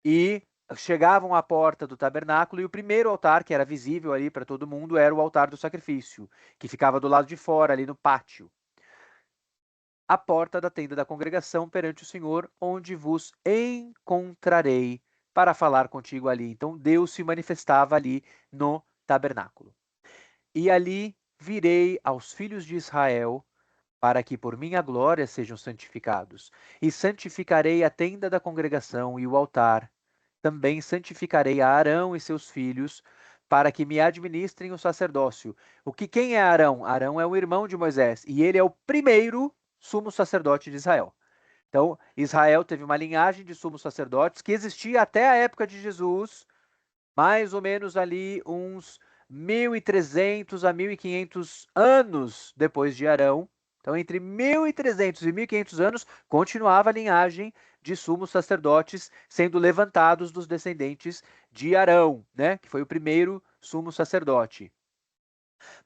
e chegavam à porta do tabernáculo e o primeiro altar, que era visível ali para todo mundo, era o altar do sacrifício, que ficava do lado de fora, ali no pátio. A porta da tenda da congregação perante o Senhor, onde vos encontrarei para falar contigo ali. Então Deus se manifestava ali no tabernáculo. E ali virei aos filhos de Israel, para que por minha glória sejam santificados. E santificarei a tenda da congregação e o altar. Também santificarei a Arão e seus filhos, para que me administrem o sacerdócio. Quem é Arão? Arão é o irmão de Moisés, e ele é o primeiro sumo sacerdote de Israel. Então, Israel teve uma linhagem de sumos sacerdotes que existia até a época de Jesus, mais ou menos ali uns 1.300 a 1.500 anos depois de Arão. Então, entre 1.300 e 1.500 anos, continuava a linhagem de sumos sacerdotes sendo levantados dos descendentes de Arão, né? Que foi o primeiro sumo sacerdote.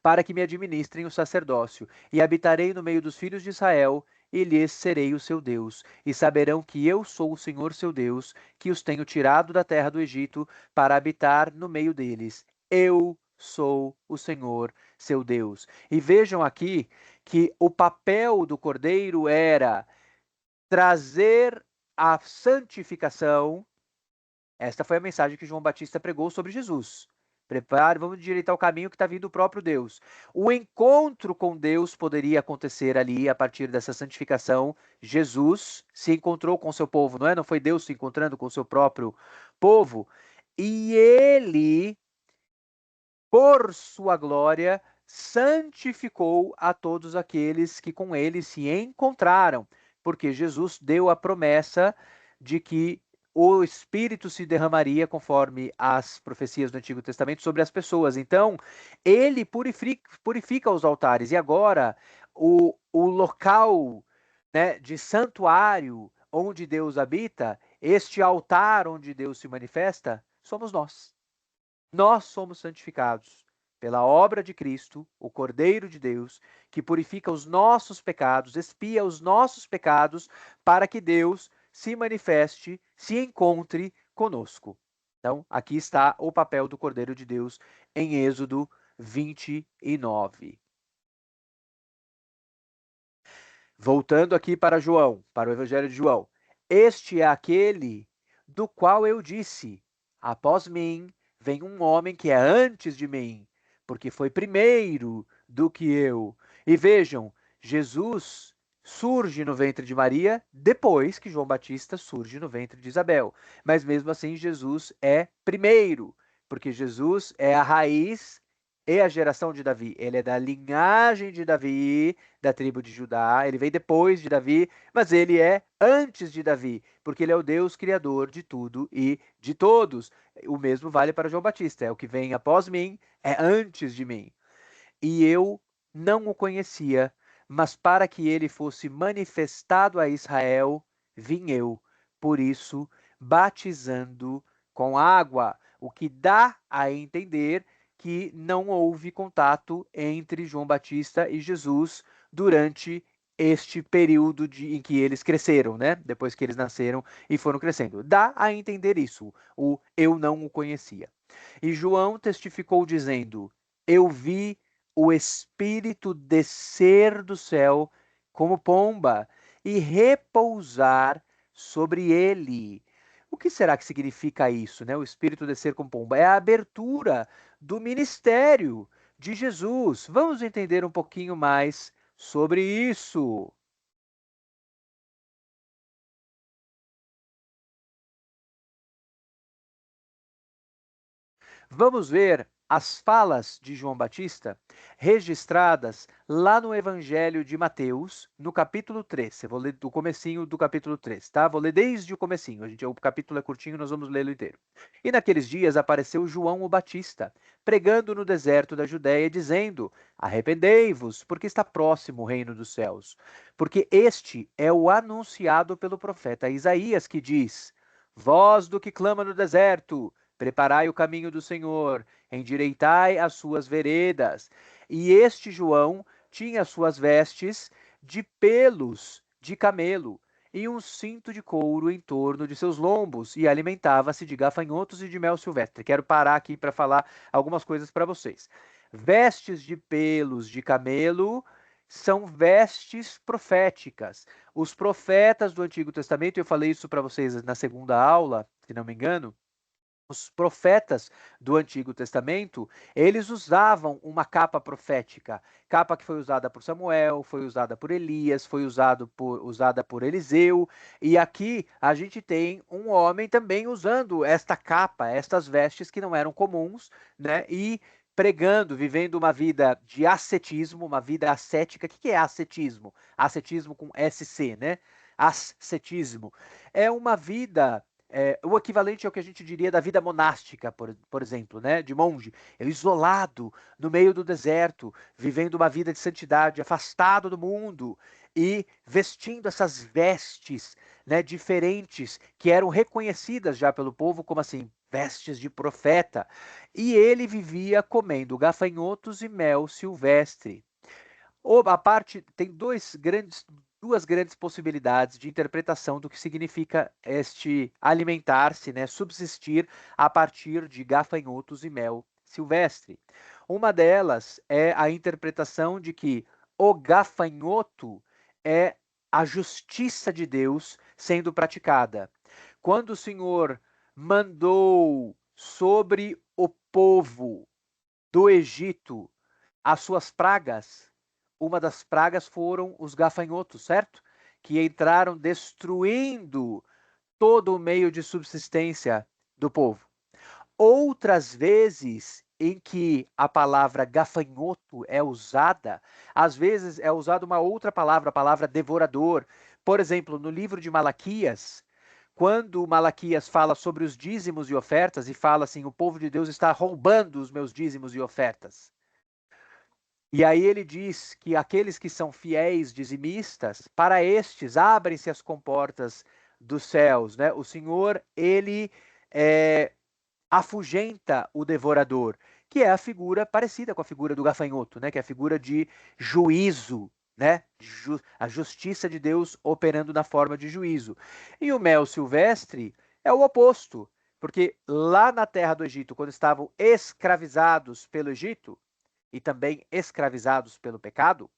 Para que me administrem o sacerdócio, e habitarei no meio dos filhos de Israel, e lhes serei o seu Deus, e saberão que eu sou o Senhor seu Deus, que os tenho tirado da terra do Egito, para habitar no meio deles. Eu sou o Senhor seu Deus. E vejam aqui que o papel do cordeiro era trazer a santificação. Esta foi a mensagem que João Batista pregou sobre Jesus. Prepare, vamos endireitar o caminho que está vindo o próprio Deus. O encontro com Deus poderia acontecer ali a partir dessa santificação. Jesus se encontrou com seu povo, não é? Não foi Deus se encontrando com seu próprio povo. E ele, por sua glória, santificou a todos aqueles que com ele se encontraram. Porque Jesus deu a promessa de que o Espírito se derramaria, conforme as profecias do Antigo Testamento, sobre as pessoas. Então, ele purifica os altares. E agora, o local, né, de santuário onde Deus habita, este altar onde Deus se manifesta, somos nós. Nós somos santificados pela obra de Cristo, o Cordeiro de Deus, que purifica os nossos pecados, expia os nossos pecados, para que Deus se manifeste, se encontre conosco. Então, aqui está o papel do Cordeiro de Deus em Êxodo 29. Voltando aqui para João, para o Evangelho de João. Este é aquele do qual eu disse: após mim vem um homem que é antes de mim, porque foi primeiro do que eu. E vejam, Jesus surge no ventre de Maria depois que João Batista surge no ventre de Isabel. Mas mesmo assim, Jesus é primeiro, porque Jesus é a raiz e a geração de Davi. Ele é da linhagem de Davi, da tribo de Judá. Ele veio depois de Davi, mas ele é antes de Davi, porque ele é o Deus criador de tudo e de todos. O mesmo vale para João Batista. É o que vem após mim, é antes de mim. E eu não o conhecia, mas para que ele fosse manifestado a Israel, vim eu. Por isso, batizando com água, o que dá a entender que não houve contato entre João Batista e Jesus durante este período em que eles cresceram, né? Depois que eles nasceram e foram crescendo. Dá a entender isso, o eu não o conhecia. E João testificou dizendo: eu vi o Espírito descer do céu como pomba e repousar sobre ele. O que será que significa isso, né? O Espírito descer como pomba? É a abertura do ministério de Jesus. Vamos entender um pouquinho mais sobre isso. Vamos ver as falas de João Batista registradas lá no Evangelho de Mateus, no capítulo 3. Eu vou ler do comecinho do capítulo 3, tá? Vou ler desde o comecinho. O capítulo é curtinho, nós vamos lê-lo inteiro. E naqueles dias apareceu João o Batista, pregando no deserto da Judéia, dizendo: arrependei-vos, porque está próximo o reino dos céus. Porque este é o anunciado pelo profeta Isaías, que diz: voz do que clama no deserto, preparai o caminho do Senhor, endireitai as suas veredas. E este João tinha suas vestes de pelos de camelo e um cinto de couro em torno de seus lombos, e alimentava-se de gafanhotos e de mel silvestre. Quero parar aqui para falar algumas coisas para vocês. Vestes de pelos de camelo são vestes proféticas. Os profetas do Antigo Testamento, eu falei isso para vocês na segunda aula, se não me engano, os profetas do Antigo Testamento, eles usavam uma capa profética, capa que foi usada por Samuel, foi usada por Elias, foi usada por Eliseu, e aqui a gente tem um homem também usando esta capa, estas vestes que não eram comuns, né? E pregando, vivendo uma vida de ascetismo, uma vida ascética. O que é ascetismo? Ascetismo com SC, né? Ascetismo. É uma vida o equivalente ao que a gente diria da vida monástica, por exemplo, né? De monge, isolado no meio do deserto, vivendo uma vida de santidade, afastado do mundo e vestindo essas vestes, né, diferentes que eram reconhecidas já pelo povo como assim, vestes de profeta. E ele vivia comendo gafanhotos e mel silvestre. A parte tem duas grandes possibilidades de interpretação do que significa este alimentar-se, né, subsistir a partir de gafanhotos e mel silvestre. Uma delas é a interpretação de que o gafanhoto é a justiça de Deus sendo praticada. Quando o Senhor mandou sobre o povo do Egito as suas pragas, uma das pragas foram os gafanhotos, certo? Que entraram destruindo todo o meio de subsistência do povo. Outras vezes em que a palavra gafanhoto é usada, às vezes é usada uma outra palavra, a palavra devorador. Por exemplo, no livro de Malaquias, quando Malaquias fala sobre os dízimos e ofertas e fala assim: o povo de Deus está roubando os meus dízimos e ofertas. E aí ele diz que aqueles que são fiéis dizimistas, para estes abrem-se as comportas dos céus, né? O Senhor, ele afugenta o devorador, que é a figura parecida com a figura do gafanhoto, né? Que é a figura de juízo, né? A justiça de Deus operando na forma de juízo. E o mel silvestre é o oposto, Porque lá na terra do Egito, quando estavam escravizados pelo Egito e também escravizados pelo pecado,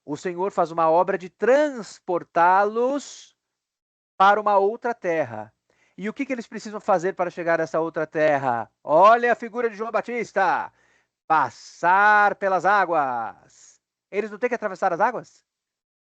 o Senhor faz uma obra de transportá-los para uma outra terra. E o que eles precisam fazer para chegar a essa outra terra? Olha a figura de João Batista! Passar pelas águas. Eles não têm que atravessar as águas?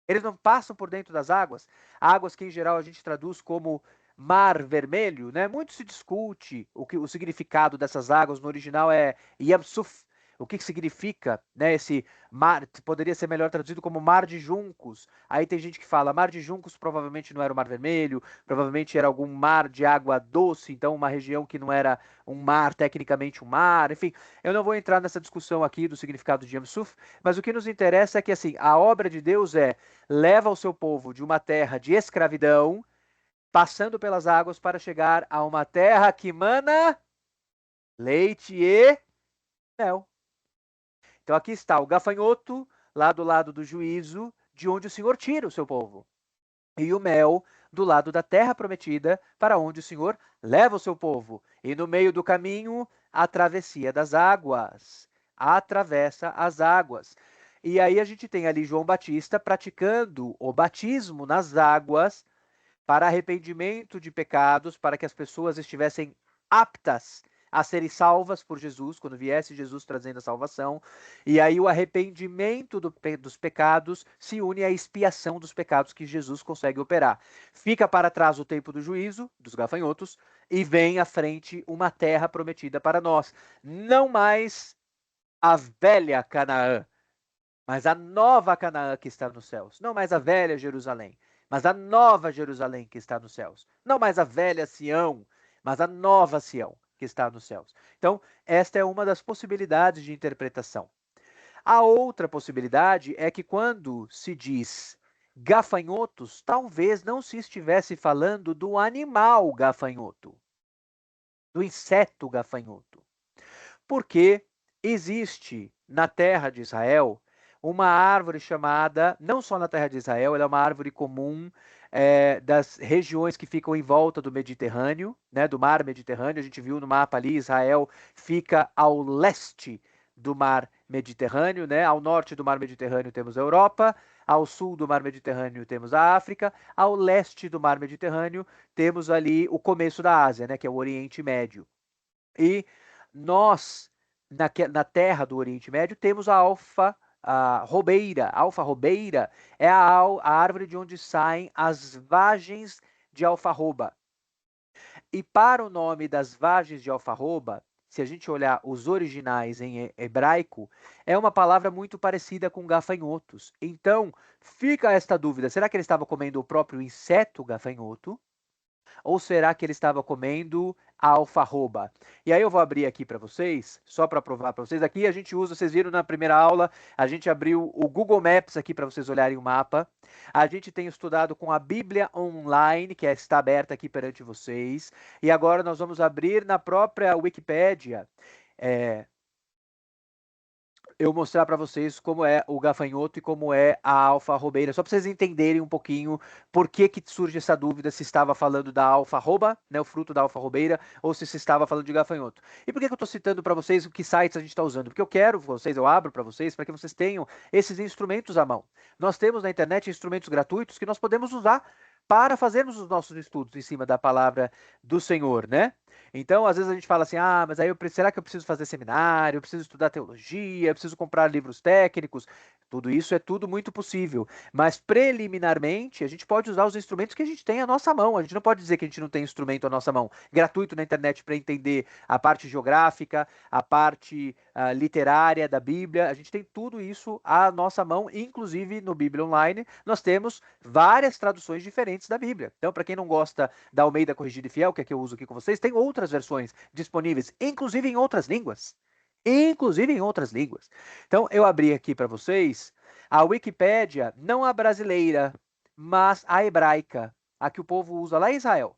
Eles não passam por dentro das águas? Águas que, em geral, a gente traduz como Mar Vermelho, né? Muito se discute o significado dessas águas. No original é Yam Suf. O que significa, né? Esse mar poderia ser melhor traduzido como Mar de Juncos. Aí tem gente que fala, Mar de Juncos provavelmente não era o Mar Vermelho, provavelmente era algum mar de água doce, então uma região que não era um mar, tecnicamente um mar. Enfim, eu não vou entrar nessa discussão aqui do significado de Yam Suf, mas o que nos interessa é que assim, a obra de Deus leva o seu povo de uma terra de escravidão, passando pelas águas para chegar a uma terra que mana leite e mel. Então aqui está o gafanhoto, lá do lado do juízo, de onde o Senhor tira o seu povo. E o mel, do lado da terra prometida, para onde o Senhor leva o seu povo. E no meio do caminho, a travessia das águas. Atravessa as águas. E aí a gente tem ali João Batista praticando o batismo nas águas para arrependimento de pecados, para que as pessoas estivessem aptas a serem salvas por Jesus, quando viesse Jesus trazendo a salvação. E aí o arrependimento dos pecados se une à expiação dos pecados que Jesus consegue operar. Fica para trás o tempo do juízo, dos gafanhotos, e vem à frente uma terra prometida para nós. Não mais a velha Canaã, mas a nova Canaã que está nos céus. Não mais a velha Jerusalém, mas a nova Jerusalém que está nos céus. Não mais a velha Sião, mas a nova Sião que está nos céus. Então, esta é uma das possibilidades de interpretação. A outra possibilidade é que quando se diz gafanhotos, talvez não se estivesse falando do animal gafanhoto, do inseto gafanhoto. Porque existe na terra de Israel uma árvore chamada, não só na terra de Israel, ela é uma árvore comum das regiões que ficam em volta do Mediterrâneo, né, do mar Mediterrâneo. A gente viu no mapa ali, Israel fica ao leste do mar Mediterrâneo, né? Ao norte do mar Mediterrâneo temos a Europa, ao sul do mar Mediterrâneo temos a África, ao leste do mar Mediterrâneo temos ali o começo da Ásia, né, que é o Oriente Médio. E nós, na terra do Oriente Médio, temos a alfa-robeira. A alfa-robeira é a árvore de onde saem as vagens de alfarroba. E para o nome das vagens de alfarroba, se a gente olhar os originais em hebraico, é uma palavra muito parecida com gafanhotos. Então, fica esta dúvida: será que ele estava comendo o próprio inseto gafanhoto? Ou será que ele estava comendo a alfarroba? E aí eu vou abrir aqui para vocês, só para provar para vocês. Aqui a gente usa, vocês viram na primeira aula, a gente abriu o Google Maps aqui para vocês olharem o mapa. A gente tem estudado com a Bíblia Online, que está aberta aqui perante vocês. E agora nós vamos abrir na própria Wikipédia. Eu mostrar para vocês como é o gafanhoto e como é a alfarrobeira, só para vocês entenderem um pouquinho por que surge essa dúvida se estava falando da alfarroba, né, o fruto da alfarrobeira, ou se estava falando de gafanhoto. E por que eu estou citando para vocês que sites a gente está usando? Porque eu quero vocês, eu abro para vocês, para que vocês tenham esses instrumentos à mão. Nós temos na internet instrumentos gratuitos que nós podemos usar para fazermos os nossos estudos em cima da palavra do Senhor, né? Então, às vezes a gente fala assim, mas aí será que eu preciso fazer seminário, eu preciso estudar teologia, eu preciso comprar livros técnicos? Tudo isso é tudo muito possível, mas preliminarmente a gente pode usar os instrumentos que a gente tem à nossa mão. A gente não pode dizer que a gente não tem instrumento à nossa mão, gratuito na internet para entender a parte geográfica, a parte literária da Bíblia. A gente tem tudo isso à nossa mão, inclusive no Bíblia Online nós temos várias traduções diferentes da Bíblia. Então, para quem não gosta da Almeida Corrigida e Fiel, que é que eu uso aqui com vocês, tem outras versões disponíveis, inclusive em outras línguas. Então, eu abri aqui para vocês a Wikipédia, não a brasileira, mas a hebraica, a que o povo usa lá em Israel,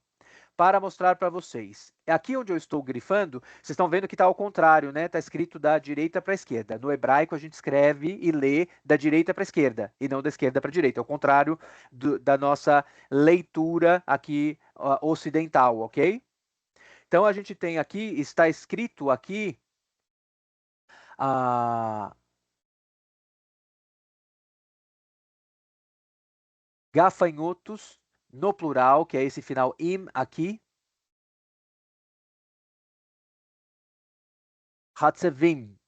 para mostrar para vocês. Aqui onde eu estou grifando, vocês estão vendo que está ao contrário, né? Está escrito da direita para a esquerda. No hebraico a gente escreve e lê da direita para a esquerda, e não da esquerda para a direita. É o contrário da nossa leitura aqui ocidental, ok? Então a gente tem aqui, está escrito aqui, gafanhotos no plural, que é esse final im aqui. Hatzevim,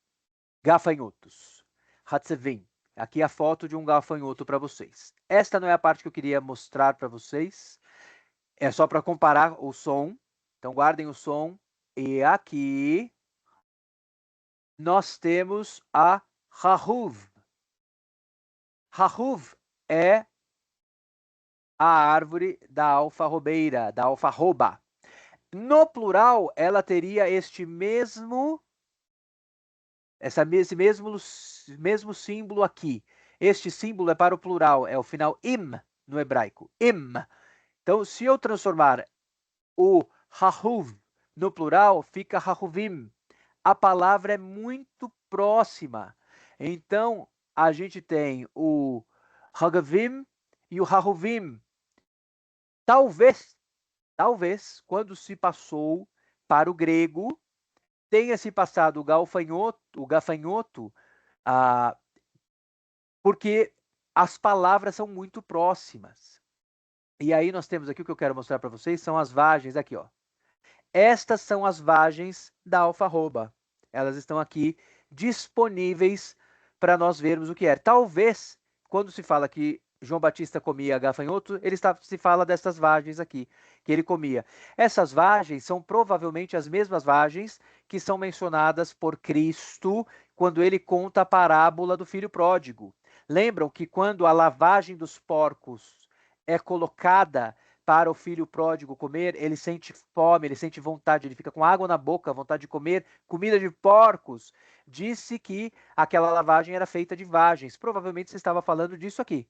gafanhotos. Hatzevim. Aqui a foto de um gafanhoto para vocês. Esta não é a parte que eu queria mostrar para vocês. É só para comparar o som. Então guardem o som. E aqui nós temos a Hahuv. Hahuv é a árvore da alfarrobeira, da alfarroba. No plural, ela teria esse mesmo símbolo aqui. Este símbolo é para o plural, é o final im no hebraico. Im. Então, se eu transformar o hahuv no plural, fica hahuvim. A palavra é muito próxima. Então, a gente tem o hagavim e o hahuvim. Talvez, quando se passou para o grego, tenha se passado o gafanhoto, porque as palavras são muito próximas. E aí nós temos aqui o que eu quero mostrar para vocês, são as vagens aqui, ó. Estas são as vagens da alfarroba. Elas estão aqui disponíveis para nós vermos o que é. Talvez, quando se fala que João Batista comia gafanhoto, se fala dessas vagens aqui, que ele comia. Essas vagens são provavelmente as mesmas vagens que são mencionadas por Cristo quando ele conta a parábola do filho pródigo. Lembram que quando a lavagem dos porcos é colocada para o filho pródigo comer, ele sente fome, ele sente vontade, ele fica com água na boca, vontade de comer comida de porcos. Disse que aquela lavagem era feita de vagens. Provavelmente você estava falando disso aqui,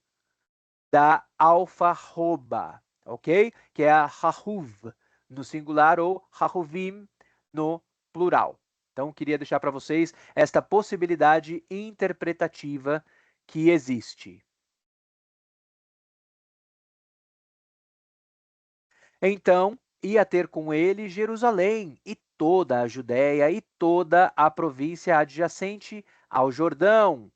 da alfarroba, ok? Que é a hahuv no singular ou hahuvim no plural. Então, queria deixar para vocês esta possibilidade interpretativa que existe. Então, ia ter com ele Jerusalém e toda a Judéia e toda a província adjacente ao Jordão.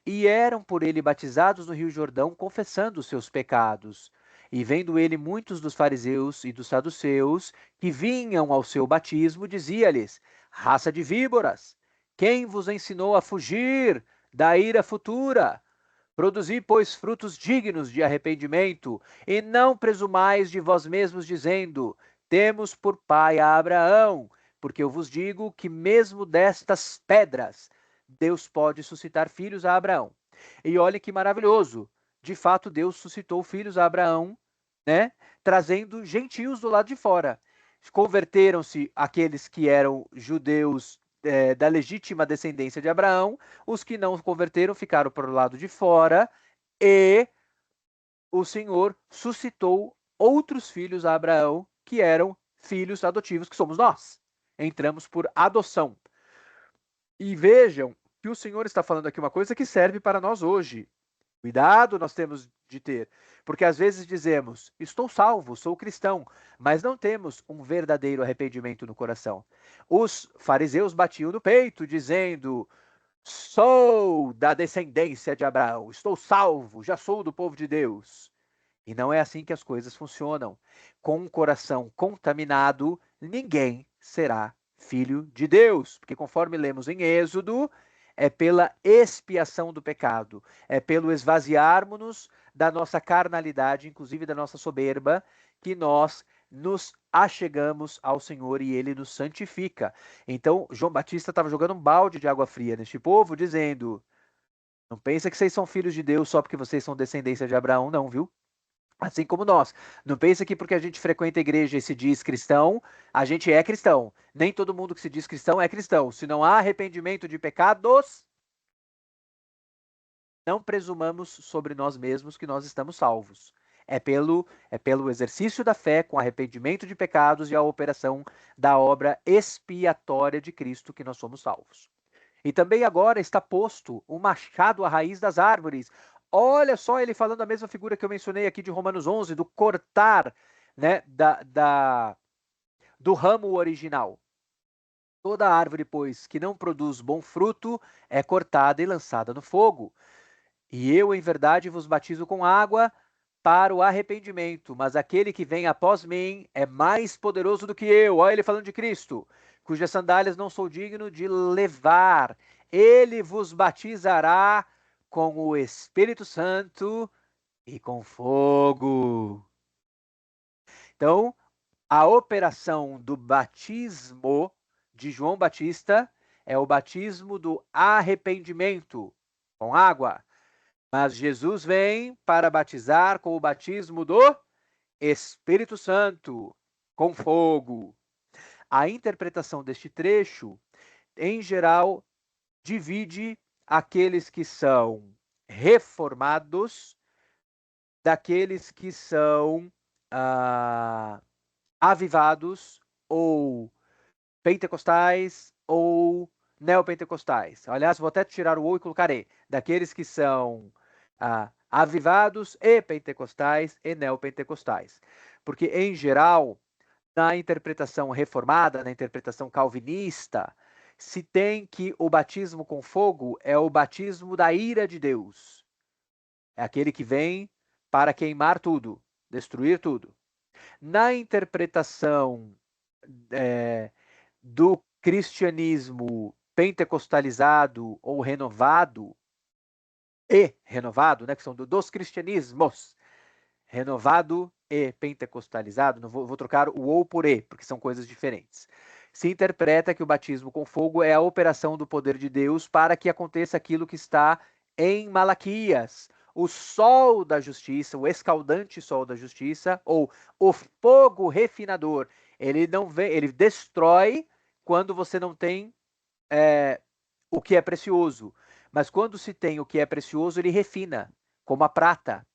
E eram por ele batizados no rio Jordão, confessando os seus pecados. E vendo ele muitos dos fariseus e dos saduceus que vinham ao seu batismo, dizia-lhes: raça de víboras, quem vos ensinou a fugir da ira futura? Produzi, pois, frutos dignos de arrependimento, e não presumais de vós mesmos, dizendo: temos por pai a Abraão, porque eu vos digo que mesmo destas pedras Deus pode suscitar filhos a Abraão. E olha que maravilhoso! De fato, Deus suscitou filhos a Abraão, né? Trazendo gentios do lado de fora. Converteram-se aqueles que eram judeus da legítima descendência de Abraão, os que não converteram ficaram para o lado de fora, e o Senhor suscitou outros filhos a Abraão, que eram filhos adotivos, que somos nós. Entramos por adoção. E vejam que o Senhor está falando aqui uma coisa que serve para nós hoje. Cuidado nós temos de ter, porque às vezes dizemos, estou salvo, sou cristão, mas não temos um verdadeiro arrependimento no coração. Os fariseus batiam no peito, dizendo, sou da descendência de Abraão, estou salvo, já sou do povo de Deus. E não é assim que as coisas funcionam. Com um coração contaminado, ninguém será filho de Deus, porque conforme lemos em Êxodo, é pela expiação do pecado, é pelo esvaziarmos-nos da nossa carnalidade, inclusive da nossa soberba, que nós nos achegamos ao Senhor e Ele nos santifica. Então, João Batista estava jogando um balde de água fria neste povo, dizendo, não pensa que vocês são filhos de Deus só porque vocês são descendência de Abraão, não, viu? Assim como nós. Não pensa que porque a gente frequenta a igreja e se diz cristão, a gente é cristão. Nem todo mundo que se diz cristão é cristão. Se não há arrependimento de pecados, não presumamos sobre nós mesmos que nós estamos salvos. É pelo exercício da fé, com arrependimento de pecados e a operação da obra expiatória de Cristo que nós somos salvos. E também agora está posto um machado à raiz das árvores. Olha só ele falando a mesma figura que eu mencionei aqui de Romanos 11, do cortar, né, do ramo original. Toda árvore, pois, que não produz bom fruto, é cortada e lançada no fogo. E eu, em verdade, vos batizo com água para o arrependimento, mas aquele que vem após mim é mais poderoso do que eu. Olha ele falando de Cristo, cujas sandálias não sou digno de levar. Ele vos batizará com o Espírito Santo e com fogo. Então, a operação do batismo de João Batista é o batismo do arrependimento com água. Mas Jesus vem para batizar com o batismo do Espírito Santo, com fogo. A interpretação deste trecho, em geral, divide aqueles que são reformados daqueles que são avivados ou pentecostais ou neopentecostais. Aliás, vou até tirar o ou e colocar e. Daqueles que são avivados e pentecostais e neopentecostais. Porque, em geral, na interpretação reformada, na interpretação calvinista, se tem que o batismo com fogo é o batismo da ira de Deus. É aquele que vem para queimar tudo, destruir tudo. Na interpretação do cristianismo pentecostalizado ou renovado, né, que são dos cristianismos, renovado e pentecostalizado, não vou trocar o ou por e, porque são coisas diferentes. Se interpreta que o batismo com fogo é a operação do poder de Deus para que aconteça aquilo que está em Malaquias, o sol da justiça, o escaldante sol da justiça, ou o fogo refinador. Ele não vem, ele destrói quando você não tem o que é precioso. Mas quando se tem o que é precioso, ele refina, como a prata,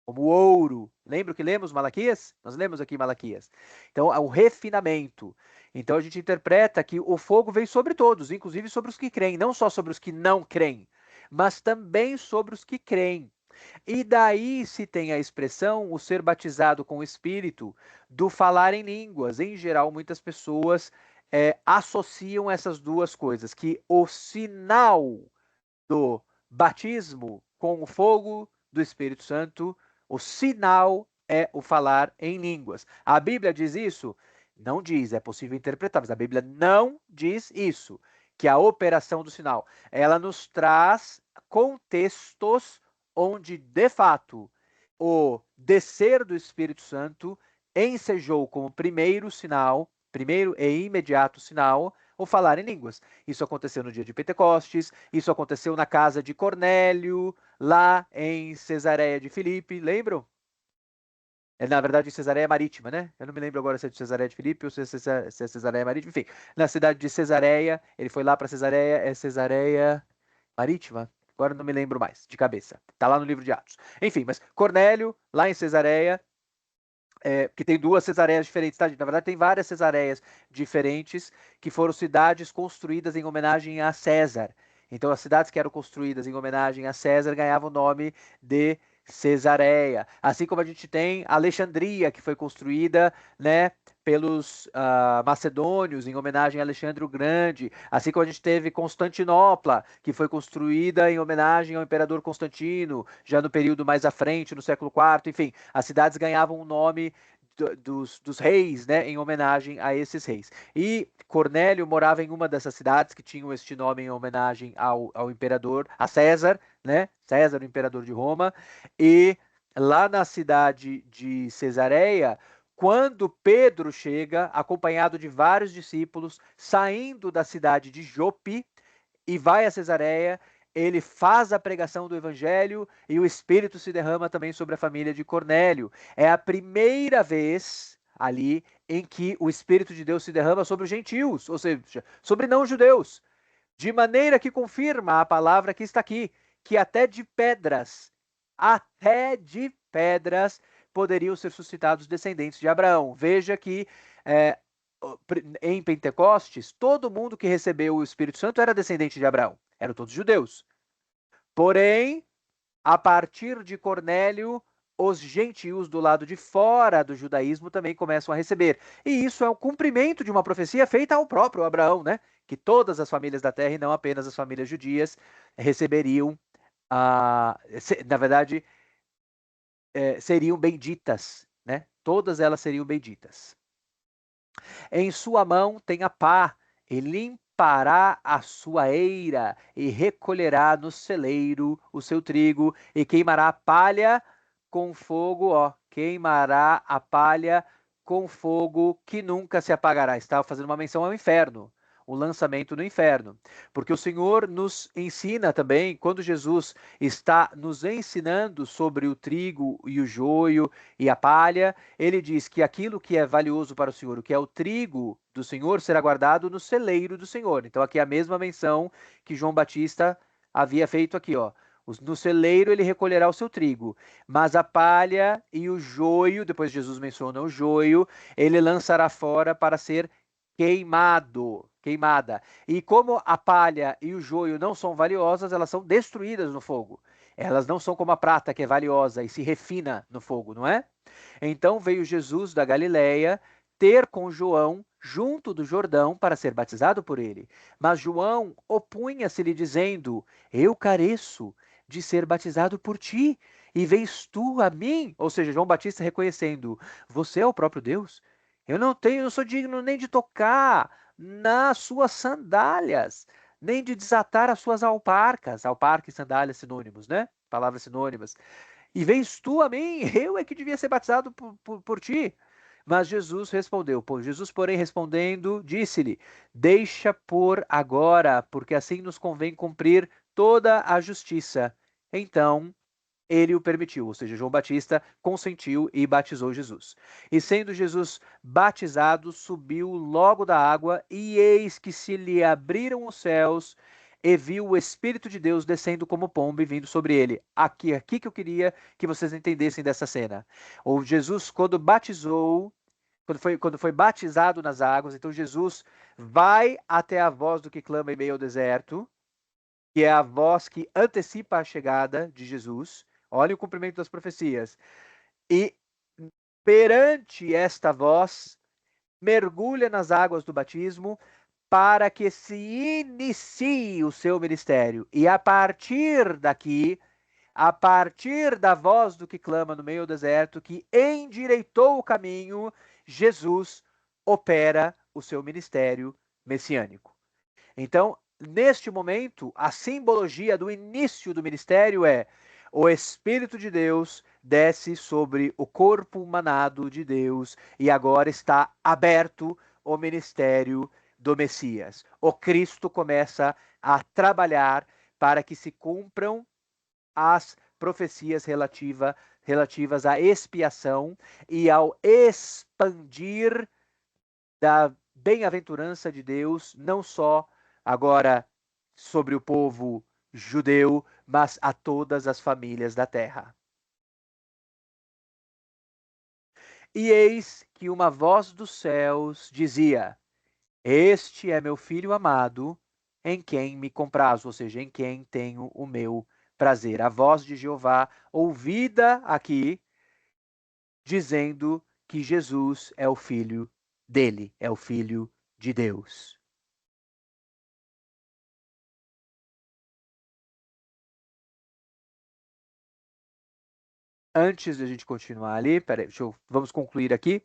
como o ouro. Lembra que lemos Malaquias? Nós lemos aqui Malaquias. Então, é o refinamento. Então, a gente interpreta que o fogo vem sobre todos, inclusive sobre os que creem, não só sobre os que não creem, mas também sobre os que creem. E daí se tem a expressão, o ser batizado com o Espírito, do falar em línguas. Em geral, muitas pessoas associam essas duas coisas, que o sinal do batismo com o fogo do Espírito Santo, o sinal é o falar em línguas. A Bíblia diz isso? Não diz, é possível interpretar, mas a Bíblia não diz isso, que a operação do sinal. Ela nos traz contextos onde, de fato, o descer do Espírito Santo ensejou como primeiro sinal, primeiro e imediato sinal, o falar em línguas. Isso aconteceu no dia de Pentecostes, isso aconteceu na casa de Cornélio, lá em Cesareia de Filipe, lembram? Na verdade, Cesareia Marítima, né? Eu não me lembro agora se é de Cesareia de Filipe ou se é Cesareia Marítima. Enfim, na cidade de Cesareia, ele foi lá para Cesareia, é Cesareia Marítima? Agora não me lembro mais, de cabeça. Tá lá no livro de Atos. Enfim, mas Cornélio, lá em Cesareia, que tem duas Cesareias diferentes, tá? Na verdade, tem várias Cesareias diferentes que foram cidades construídas em homenagem a César. Então, as cidades que eram construídas em homenagem a César ganhavam o nome de Cesareia. Assim como a gente tem Alexandria, que foi construída, né, pelos macedônios em homenagem a Alexandre o Grande. Assim como a gente teve Constantinopla, que foi construída em homenagem ao imperador Constantino, já no período mais à frente, no século IV. Enfim, as cidades ganhavam o nome dos reis, né, em homenagem a esses reis. E Cornélio morava em uma dessas cidades que tinham este nome em homenagem ao imperador, a César, né? César, o imperador de Roma. E lá na cidade de Cesareia, quando Pedro chega, acompanhado de vários discípulos, saindo da cidade de Jope e vai a Cesareia, ele faz a pregação do evangelho e o Espírito se derrama também sobre a família de Cornélio. É a primeira vez ali em que o Espírito de Deus se derrama sobre os gentios, ou seja, sobre não-judeus, de maneira que confirma a palavra que está aqui, que até de pedras poderiam ser suscitados descendentes de Abraão. Veja que em Pentecostes, todo mundo que recebeu o Espírito Santo era descendente de Abraão, eram todos judeus. Porém, a partir de Cornélio, os gentios do lado de fora do judaísmo também começam a receber. E isso é o cumprimento de uma profecia feita ao próprio Abraão, né? Que todas as famílias da terra, e não apenas as famílias judias, receberiam, na verdade, seriam benditas, né? Todas elas seriam benditas. Em sua mão tem a pá, e limpará a sua eira, e recolherá no celeiro o seu trigo, e queimará a palha com fogo, queimará a palha com fogo que nunca se apagará. Estava fazendo uma menção ao inferno, o lançamento no inferno. Porque o Senhor nos ensina também, quando Jesus está nos ensinando sobre o trigo e o joio e a palha, ele diz que aquilo que é valioso para o Senhor, o que é o trigo do Senhor, será guardado no celeiro do Senhor. Então aqui é a mesma menção que João Batista havia feito aqui, No celeiro ele recolherá o seu trigo, mas a palha e o joio, depois Jesus menciona o joio, ele lançará fora para ser queimada. E como a palha e o joio não são valiosas, elas são destruídas no fogo. Elas não são como a prata, que é valiosa e se refina no fogo, não é? Então veio Jesus da Galileia ter com João junto do Jordão para ser batizado por ele. Mas João opunha-se-lhe dizendo: Eu careço de ser batizado por ti, e vens tu a mim? Ou seja, João Batista reconhecendo: Você é o próprio Deus? Eu não sou digno nem de tocar nas suas sandálias, nem de desatar as suas alparcas. Alparca e sandálias sinônimos, né? Palavras sinônimas. E vens tu a mim? Eu é que devia ser batizado por ti. Mas Jesus respondeu. Jesus, porém, respondendo, disse-lhe: Deixa por agora, porque assim nos convém cumprir toda a justiça. Então ele o permitiu, ou seja, João Batista consentiu e batizou Jesus. E sendo Jesus batizado, subiu logo da água, e eis que se lhe abriram os céus, e viu o Espírito de Deus descendo como pomba e vindo sobre ele. Aqui que eu queria que vocês entendessem dessa cena. O Jesus, quando foi batizado nas águas, então Jesus vai até a voz do que clama em meio ao deserto, que é a voz que antecipa a chegada de Jesus. Olha o cumprimento das profecias. E perante esta voz, mergulha nas águas do batismo para que se inicie o seu ministério. E a partir daqui, a partir da voz do que clama no meio do deserto, que endireitou o caminho, Jesus opera o seu ministério messiânico. Então, neste momento, a simbologia do início do ministério é: o Espírito de Deus desce sobre o corpo humanado de Deus e agora está aberto o ministério do Messias. O Cristo começa a trabalhar para que se cumpram as profecias relativas à expiação e ao expandir da bem-aventurança de Deus, não só agora sobre o povo judeu, mas a todas as famílias da terra. E eis que uma voz dos céus dizia: Este é meu filho amado, em quem me comprazo, ou seja, em quem tenho o meu prazer. A voz de Jeová ouvida aqui, dizendo que Jesus é o filho dele, é o filho de Deus. Antes de a gente continuar ali, peraí, vamos concluir aqui.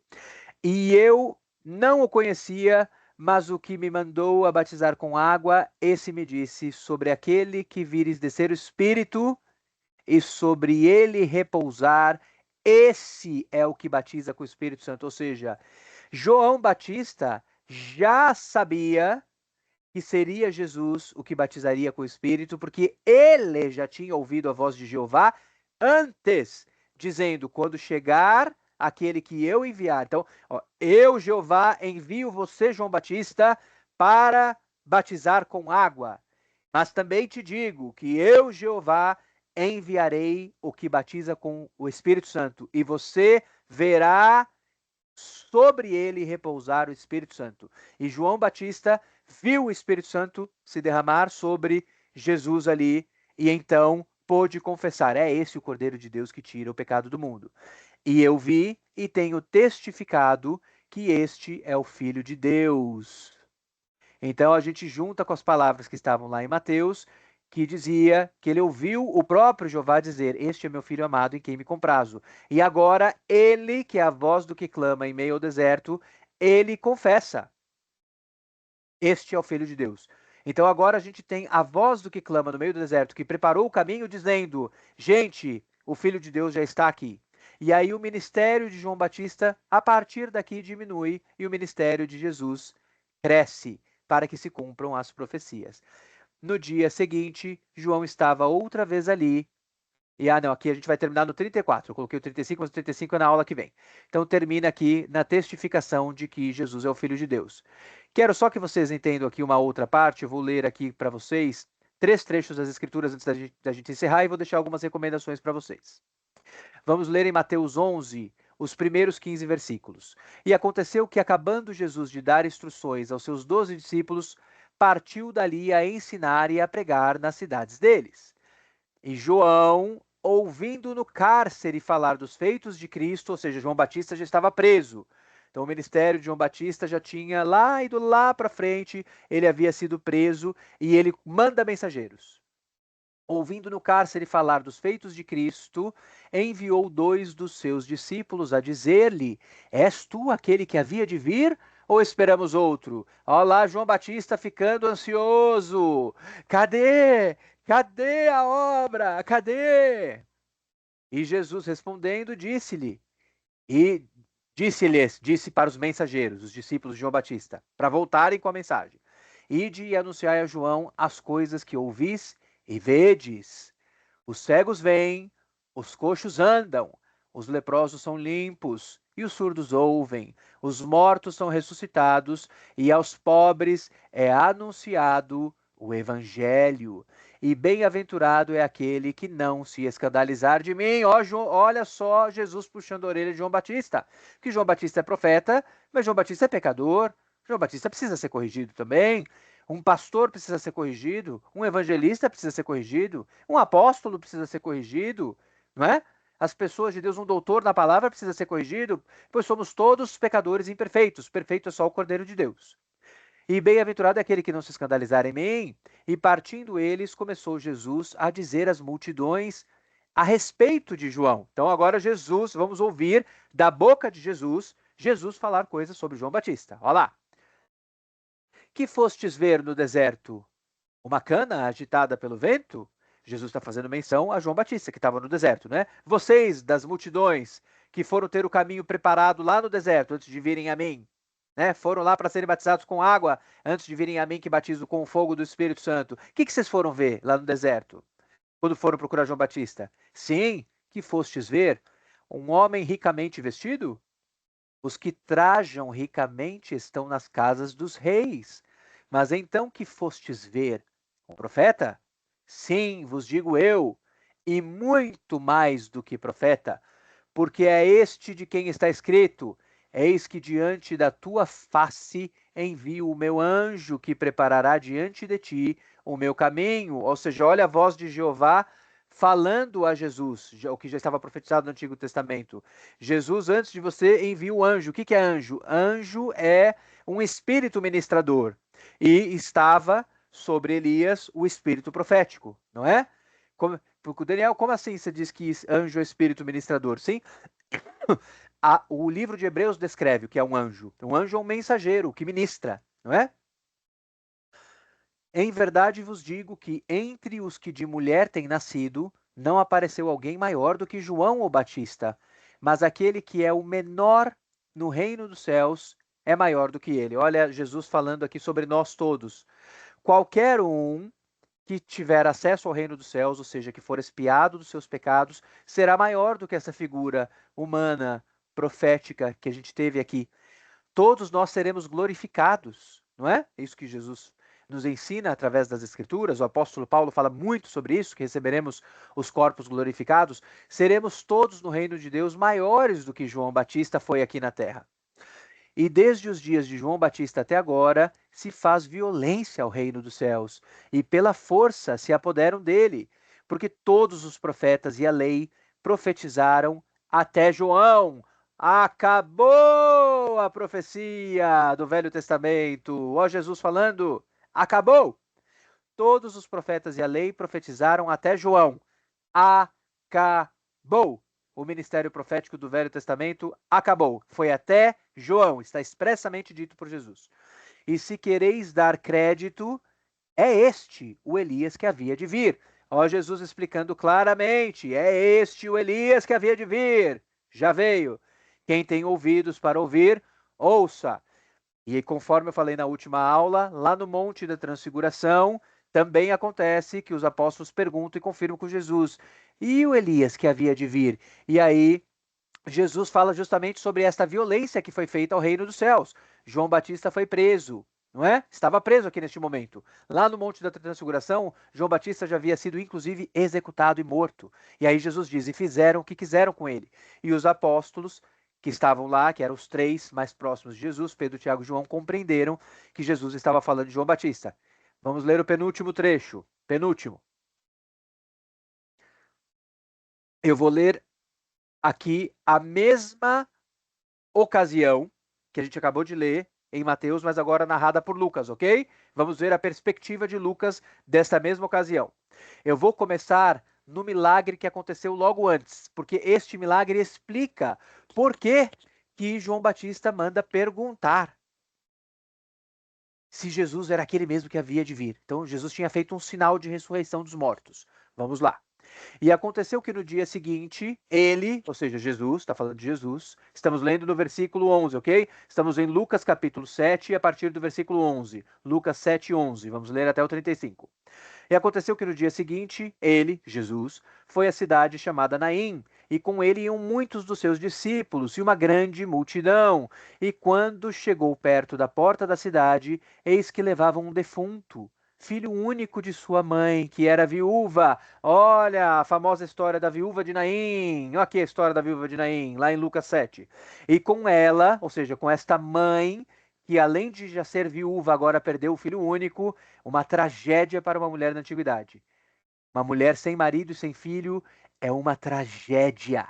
E eu não o conhecia, mas o que me mandou a batizar com água, esse me disse: sobre aquele que vires descer o Espírito e sobre ele repousar, esse é o que batiza com o Espírito Santo. Ou seja, João Batista já sabia que seria Jesus o que batizaria com o Espírito, porque ele já tinha ouvido a voz de Jeová antes, dizendo: quando chegar aquele que eu enviar. Então, eu, Jeová, envio você, João Batista, para batizar com água. Mas também te digo que eu, Jeová, enviarei o que batiza com o Espírito Santo, e você verá sobre ele repousar o Espírito Santo. E João Batista viu o Espírito Santo se derramar sobre Jesus ali, e então pôde confessar: é esse o Cordeiro de Deus que tira o pecado do mundo. E eu vi e tenho testificado que este é o Filho de Deus. Então a gente junta com as palavras que estavam lá em Mateus, que dizia que ele ouviu o próprio Jeová dizer: este é meu filho amado em quem me comprazo. E agora ele, que é a voz do que clama em meio ao deserto, ele confessa: este é o Filho de Deus. Então agora a gente tem a voz do que clama no meio do deserto, que preparou o caminho, dizendo: gente, o Filho de Deus já está aqui. E aí o ministério de João Batista, a partir daqui, diminui e o ministério de Jesus cresce para que se cumpram as profecias. No dia seguinte, João estava outra vez ali. E, não, aqui a gente vai terminar no 34. Eu coloquei o 35, mas o 35 é na aula que vem. Então termina aqui na testificação de que Jesus é o Filho de Deus. Quero só que vocês entendam aqui uma outra parte. Eu vou ler aqui para vocês 3 trechos das Escrituras antes da gente encerrar e vou deixar algumas recomendações para vocês. Vamos ler em Mateus 11, os primeiros 15 versículos. E aconteceu que, acabando Jesus de dar instruções aos seus 12 discípulos, partiu dali a ensinar e a pregar nas cidades deles. E João, ouvindo no cárcere falar dos feitos de Cristo, ou seja, João Batista já estava preso. Então o ministério de João Batista já tinha ido lá para frente, ele havia sido preso e ele manda mensageiros. Ouvindo no cárcere falar dos feitos de Cristo, enviou 2 dos seus discípulos a dizer-lhe: és tu aquele que havia de vir? Ou esperamos outro? Olha lá, João Batista ficando ansioso. Cadê? Cadê a obra? Cadê? E Jesus respondendo, disse para os mensageiros, os discípulos de João Batista, para voltarem com a mensagem: ide e anunciai a João as coisas que ouvis e vedes. Os cegos veem, os coxos andam, os leprosos são limpos e os surdos ouvem, os mortos são ressuscitados e aos pobres é anunciado o evangelho. E bem-aventurado é aquele que não se escandalizar de mim. Olha só Jesus puxando a orelha de João Batista. Que João Batista é profeta, mas João Batista é pecador. João Batista precisa ser corrigido também. Um pastor precisa ser corrigido, um evangelista precisa ser corrigido, um apóstolo precisa ser corrigido, não é? As pessoas de Deus, um doutor na palavra precisa ser corrigido, pois somos todos pecadores imperfeitos. Perfeito é só o Cordeiro de Deus. E bem-aventurado é aquele que não se escandalizar em mim. E partindo eles, começou Jesus a dizer às multidões a respeito de João. Então agora Jesus, vamos ouvir da boca de Jesus, Jesus falar coisas sobre João Batista. Olha lá. Que fostes ver no deserto? Uma cana agitada pelo vento? Jesus está fazendo menção a João Batista, que estava no deserto, né? Vocês, das multidões, que foram ter o caminho preparado lá no deserto, antes de virem a mim, né? Foram lá para serem batizados com água, antes de virem a mim, que batizo com o fogo do Espírito Santo. O que vocês foram ver lá no deserto, quando foram procurar João Batista? Sim, que fostes ver? Um homem ricamente vestido? Os que trajam ricamente estão nas casas dos reis. Mas então que fostes ver um profeta? Sim, vos digo eu, e muito mais do que profeta, porque é este de quem está escrito: eis que diante da tua face envio o meu anjo, que preparará diante de ti o meu caminho. Ou seja, olha a voz de Jeová falando a Jesus, o que já estava profetizado no Antigo Testamento. Jesus, antes de você, envia o anjo. O que é anjo? Anjo é um espírito ministrador. E estava sobre Elias o espírito profético, não é? Daniel, como assim você diz que anjo é espírito ministrador? Sim. O livro de Hebreus descreve o que é um anjo. Um anjo é um mensageiro que ministra, não é? Em verdade vos digo que entre os que de mulher têm nascido, não apareceu alguém maior do que João o Batista, mas aquele que é o menor no reino dos céus é maior do que ele. Olha Jesus falando aqui sobre nós todos. Qualquer um que tiver acesso ao reino dos céus, ou seja, que for expiado dos seus pecados, será maior do que essa figura humana, profética que a gente teve aqui. Todos nós seremos glorificados, não é? É isso que Jesus nos ensina através das Escrituras. O apóstolo Paulo fala muito sobre isso, que receberemos os corpos glorificados. Seremos todos no reino de Deus maiores do que João Batista foi aqui na terra. E desde os dias de João Batista até agora, se faz violência ao reino dos céus, e pela força se apoderam dele. porque todos os profetas e a lei profetizaram até João. Acabou a profecia do Velho Testamento. Ó Jesus falando, acabou. Todos os profetas e a lei profetizaram até João. Acabou. O ministério profético do Velho Testamento acabou. Foi até João. Está expressamente dito por Jesus. E se quereis dar crédito, é este o Elias que havia de vir. Ó, Jesus explicando claramente, é este o Elias que havia de vir. Já veio. Quem tem ouvidos para ouvir, ouça. E conforme eu falei na última aula, lá no Monte da Transfiguração, também acontece que os apóstolos perguntam e confirmam com Jesus. E o Elias que havia de vir? E aí Jesus fala justamente sobre esta violência que foi feita ao reino dos céus. João Batista foi preso, não é? Estava preso aqui neste momento. Lá no Monte da Transfiguração, João Batista já havia sido inclusive executado e morto. E aí Jesus diz, e fizeram o que quiseram com ele. E os apóstolos que estavam lá, que eram os três mais próximos de Jesus, Pedro, Tiago e João, compreenderam que Jesus estava falando de João Batista. Vamos ler o penúltimo trecho. Penúltimo. Eu vou ler aqui a mesma ocasião que a gente acabou de ler em Mateus, mas agora narrada por Lucas, ok? Vamos ver a perspectiva de Lucas desta mesma ocasião. Eu vou começar no milagre que aconteceu logo antes, porque este milagre explica por que João Batista manda perguntar se Jesus era aquele mesmo que havia de vir. Então, Jesus tinha feito um sinal de ressurreição dos mortos. Vamos lá. E aconteceu que no dia seguinte, ele, ou seja, Jesus, está falando de Jesus, estamos lendo no versículo 11, ok? Estamos em Lucas capítulo 7, a partir do versículo 11. Lucas 7, 11. Vamos ler até o 35. E aconteceu que no dia seguinte, ele, Jesus, foi à cidade chamada Naim, e com ele iam muitos dos seus discípulos e uma grande multidão. E quando chegou perto da porta da cidade, eis que levavam um defunto, filho único de sua mãe, que era viúva. Olha a famosa história da viúva de Naim. Olha aqui a história da viúva de Naim, lá em Lucas 7. E com ela, ou seja, com esta mãe, que além de já ser viúva, agora perdeu o filho único, uma tragédia para uma mulher na antiguidade. Uma mulher sem marido e sem filho é uma tragédia.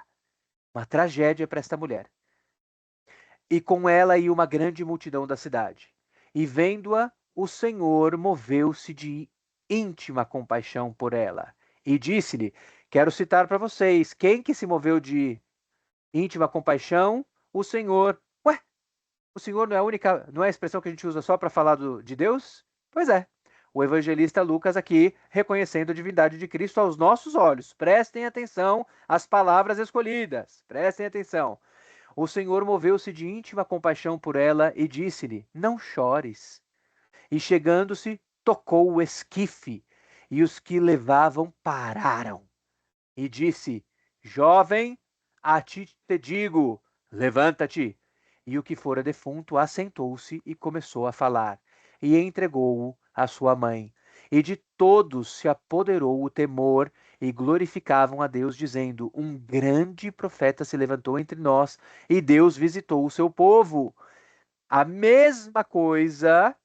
Uma tragédia para esta mulher. E com ela ia uma grande multidão da cidade. E vendo-a, o Senhor moveu-se de íntima compaixão por ela. E disse-lhe, quero citar para vocês, quem que se moveu de íntima compaixão? O Senhor. Ué, o Senhor não é a única, não é a expressão que a gente usa só para falar de Deus? Pois é. O evangelista Lucas aqui reconhecendo a divindade de Cristo aos nossos olhos. Prestem atenção às palavras escolhidas. Prestem atenção. O Senhor moveu-se de íntima compaixão por ela e disse-lhe, não chores. E chegando-se, tocou o esquife, e os que levavam pararam. E disse, jovem, a ti te digo, levanta-te. E o que fora defunto assentou-se e começou a falar, e entregou-o à sua mãe. E de todos se apoderou o temor, e glorificavam a Deus, dizendo, um grande profeta se levantou entre nós, e Deus visitou o seu povo. A mesma coisa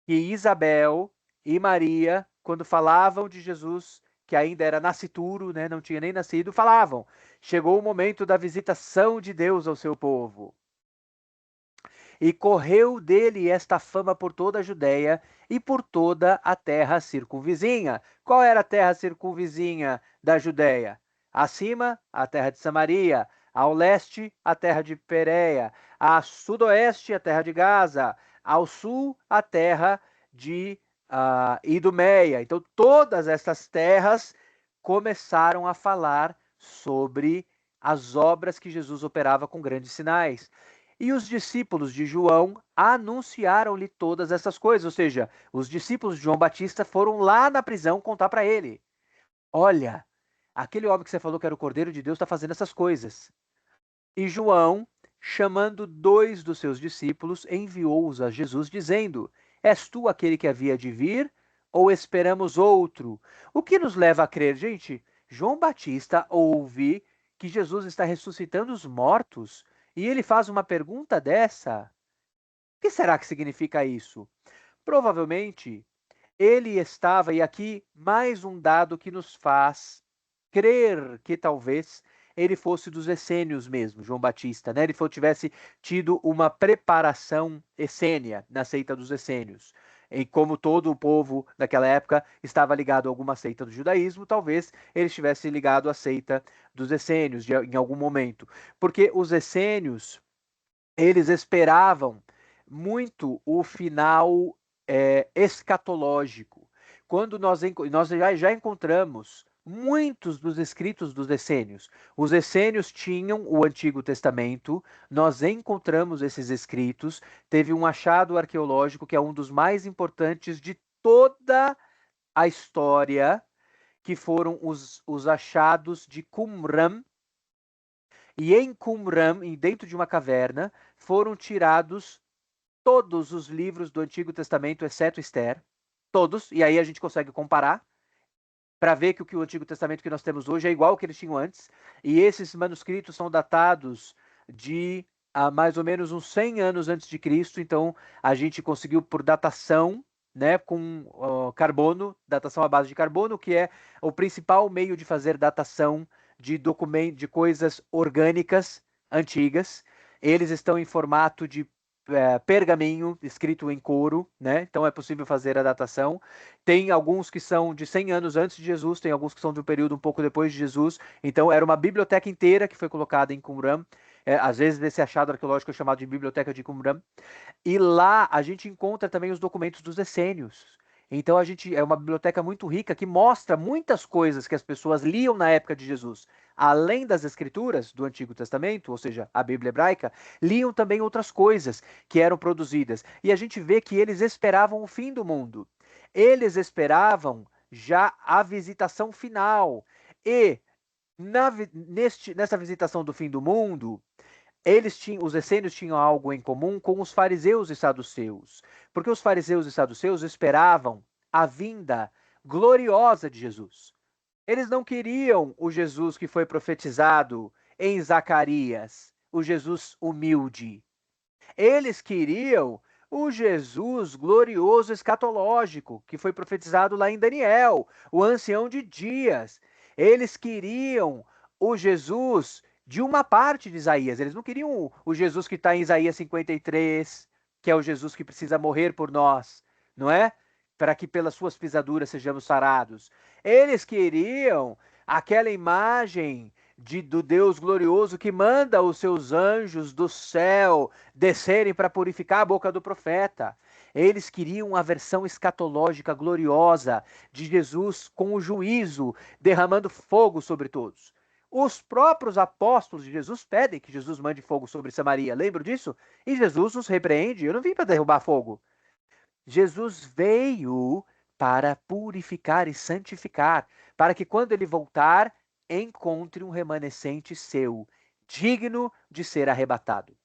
que Isabel e Maria, quando falavam de Jesus, que ainda era nascituro, né, não tinha nem nascido, falavam, chegou o momento da visitação de Deus ao seu povo. E correu dele esta fama por toda a Judéia e por toda a terra circunvizinha. Qual era a terra circunvizinha da Judéia? Acima, a terra de Samaria. Ao leste, a terra de Pérea. A sudoeste, a terra de Gaza. Ao sul, a terra de Idumeia. Então, todas essas terras começaram a falar sobre as obras que Jesus operava com grandes sinais. E os discípulos de João anunciaram-lhe todas essas coisas, ou seja, os discípulos de João Batista foram lá na prisão contar para ele. Olha, aquele homem que você falou que era o Cordeiro de Deus está fazendo essas coisas. E João, chamando 2 dos seus discípulos, enviou-os a Jesus, dizendo, és tu aquele que havia de vir, ou esperamos outro? O que nos leva a crer? Gente, João Batista ouve que Jesus está ressuscitando os mortos, e ele faz uma pergunta dessa. O que será que significa isso? Provavelmente, ele estava, e aqui mais um dado que nos faz crer que talvez ele fosse dos essênios mesmo, João Batista, né? Ele tivesse tido uma preparação essênia na seita dos essênios. E como todo o povo daquela época estava ligado a alguma seita do judaísmo, talvez ele estivesse ligado à seita dos essênios em algum momento. Porque os essênios, eles esperavam muito o final escatológico. Quando nós já encontramos muitos dos escritos dos essênios. Os essênios tinham o Antigo Testamento, nós encontramos esses escritos, teve um achado arqueológico que é um dos mais importantes de toda a história, que foram os achados de Qumran, e em Qumran, dentro de uma caverna, foram tirados todos os livros do Antigo Testamento, exceto Esther. Todos. E aí a gente consegue comparar para ver que o Antigo Testamento que nós temos hoje é igual ao que eles tinham antes. E esses manuscritos são datados de mais ou menos uns 100 anos antes de Cristo. Então a gente conseguiu por datação, né, com carbono, datação à base de carbono, que é o principal meio de fazer datação de documentos, de coisas orgânicas antigas. Eles estão em formato de pergaminho, escrito em couro, né? Então é possível fazer a datação. Tem alguns que são de 100 anos antes de Jesus, tem alguns que são de um período um pouco depois de Jesus. Então era uma biblioteca inteira que foi colocada em Qumran. Às vezes esse achado arqueológico é chamado de Biblioteca de Qumran. E lá a gente encontra também os documentos dos essênios. Então é uma biblioteca muito rica que mostra muitas coisas que as pessoas liam na época de Jesus. Além das escrituras do Antigo Testamento, ou seja, a Bíblia hebraica, liam também outras coisas que eram produzidas. E a gente vê que eles esperavam o fim do mundo. Eles esperavam já a visitação final. E nessa visitação do fim do mundo, os essênios tinham algo em comum com os fariseus e saduceus, porque os fariseus e saduceus esperavam a vinda gloriosa de Jesus. Eles não queriam o Jesus que foi profetizado em Zacarias, o Jesus humilde. Eles queriam o Jesus glorioso escatológico, que foi profetizado lá em Daniel, o ancião de dias. Eles queriam o Jesus de uma parte de Isaías. Eles não queriam o Jesus que está em Isaías 53, que é o Jesus que precisa morrer por nós, não é? Para que pelas suas pisaduras sejamos sarados. Eles queriam aquela imagem do Deus glorioso que manda os seus anjos do céu descerem para purificar a boca do profeta. Eles queriam a versão escatológica gloriosa de Jesus com o juízo, derramando fogo sobre todos. Os próprios apóstolos de Jesus pedem que Jesus mande fogo sobre Samaria. Lembram disso? E Jesus os repreende. Eu não vim para derrubar fogo. Jesus veio para purificar e santificar, para que quando ele voltar, encontre um remanescente seu, digno de ser arrebatado.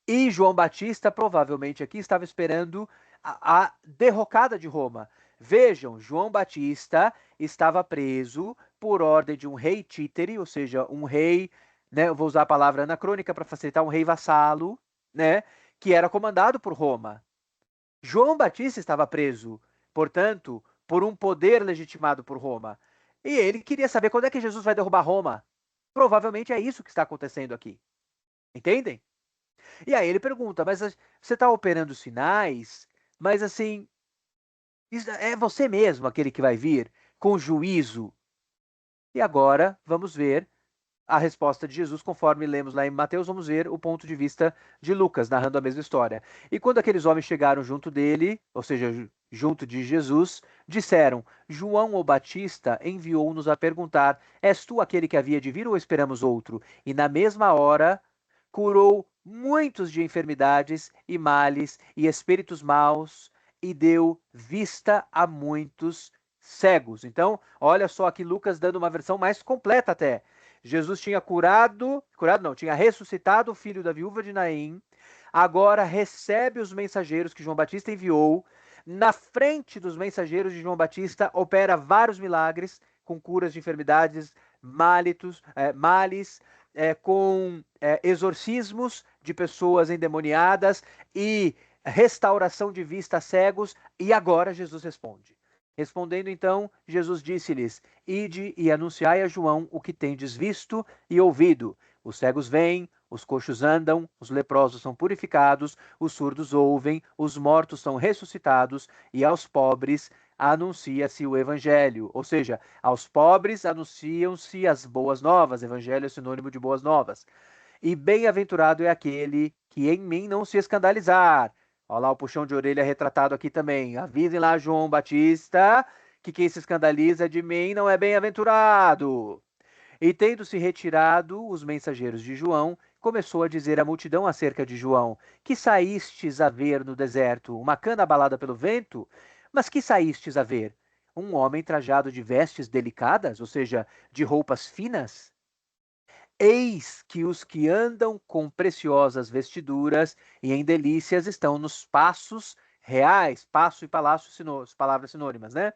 E João Batista provavelmente aqui estava esperando a derrocada de Roma. Vejam, João Batista estava preso por ordem de um rei títere, ou seja, um rei, né, eu vou usar a palavra anacrônica para facilitar, um rei vassalo, né, que era comandado por Roma. João Batista estava preso, portanto, por um poder legitimado por Roma. E ele queria saber quando é que Jesus vai derrubar Roma. Provavelmente é isso que está acontecendo aqui. Entendem? E aí ele pergunta, mas você está operando sinais, mas assim, é você mesmo aquele que vai vir com juízo? E agora vamos ver a resposta de Jesus, conforme lemos lá em Mateus, vamos ver o ponto de vista de Lucas, narrando a mesma história. E quando aqueles homens chegaram junto dele, ou seja, junto de Jesus, disseram: João o Batista enviou-nos a perguntar: És tu aquele que havia de vir ou esperamos outro? E na mesma hora curou muitos de enfermidades e males e espíritos maus e deu vista a muitos cegos. Então, olha só aqui Lucas dando uma versão mais completa até. Jesus tinha tinha ressuscitado o filho da viúva de Naim, agora recebe os mensageiros que João Batista enviou, na frente dos mensageiros de João Batista opera vários milagres, com curas de enfermidades, males, com exorcismos de pessoas endemoniadas e restauração de vista a cegos, e agora Jesus responde. Respondendo então, Jesus disse-lhes: Ide e anunciai a João o que tendes visto e ouvido. Os cegos vêm, os coxos andam, os leprosos são purificados, os surdos ouvem, os mortos são ressuscitados, e aos pobres anuncia-se o evangelho. Ou seja, aos pobres anunciam-se as boas novas. Evangelho é sinônimo de boas novas. E bem-aventurado é aquele que em mim não se escandalizar. Olha lá o puxão de orelha retratado aqui também. Avisem lá João Batista que quem se escandaliza de mim não é bem-aventurado. E tendo se retirado os mensageiros de João, começou a dizer à multidão acerca de João: Que saístes a ver no deserto? Uma cana abalada pelo vento? Mas que saístes a ver? Um homem trajado de vestes delicadas, ou seja, de roupas finas? Eis que os que andam com preciosas vestiduras e em delícias estão nos passos reais, passo e palácio, palavras sinônimas, né?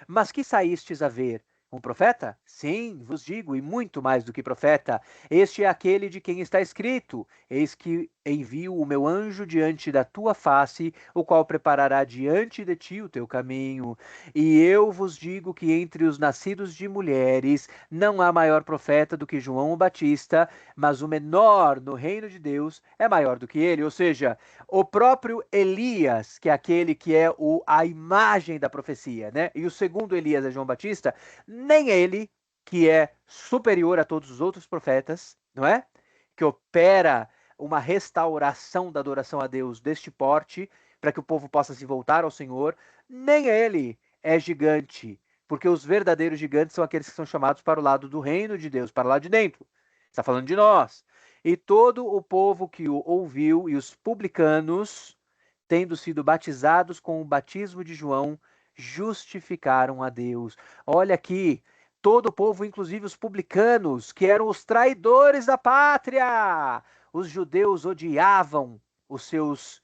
Mas que saístes a ver? Um profeta? Sim, vos digo, e muito mais do que profeta. Este é aquele de quem está escrito: Eis que envio o meu anjo diante da tua face, o qual preparará diante de ti o teu caminho. E eu vos digo que entre os nascidos de mulheres não há maior profeta do que João o Batista, mas o menor no reino de Deus é maior do que ele. Ou seja, o próprio Elias, que é aquele que é a imagem da profecia, né? E o segundo Elias é João Batista, nem ele, que é superior a todos os outros profetas, não é? Que opera uma restauração da adoração a Deus deste porte, para que o povo possa se voltar ao Senhor, nem ele é gigante, porque os verdadeiros gigantes são aqueles que são chamados para o lado do reino de Deus, para lá de dentro. Está falando de nós. E todo o povo que o ouviu e os publicanos, tendo sido batizados com o batismo de João, justificaram a Deus. Olha aqui, todo o povo, inclusive os publicanos, que eram os traidores da pátria. Os judeus odiavam os seus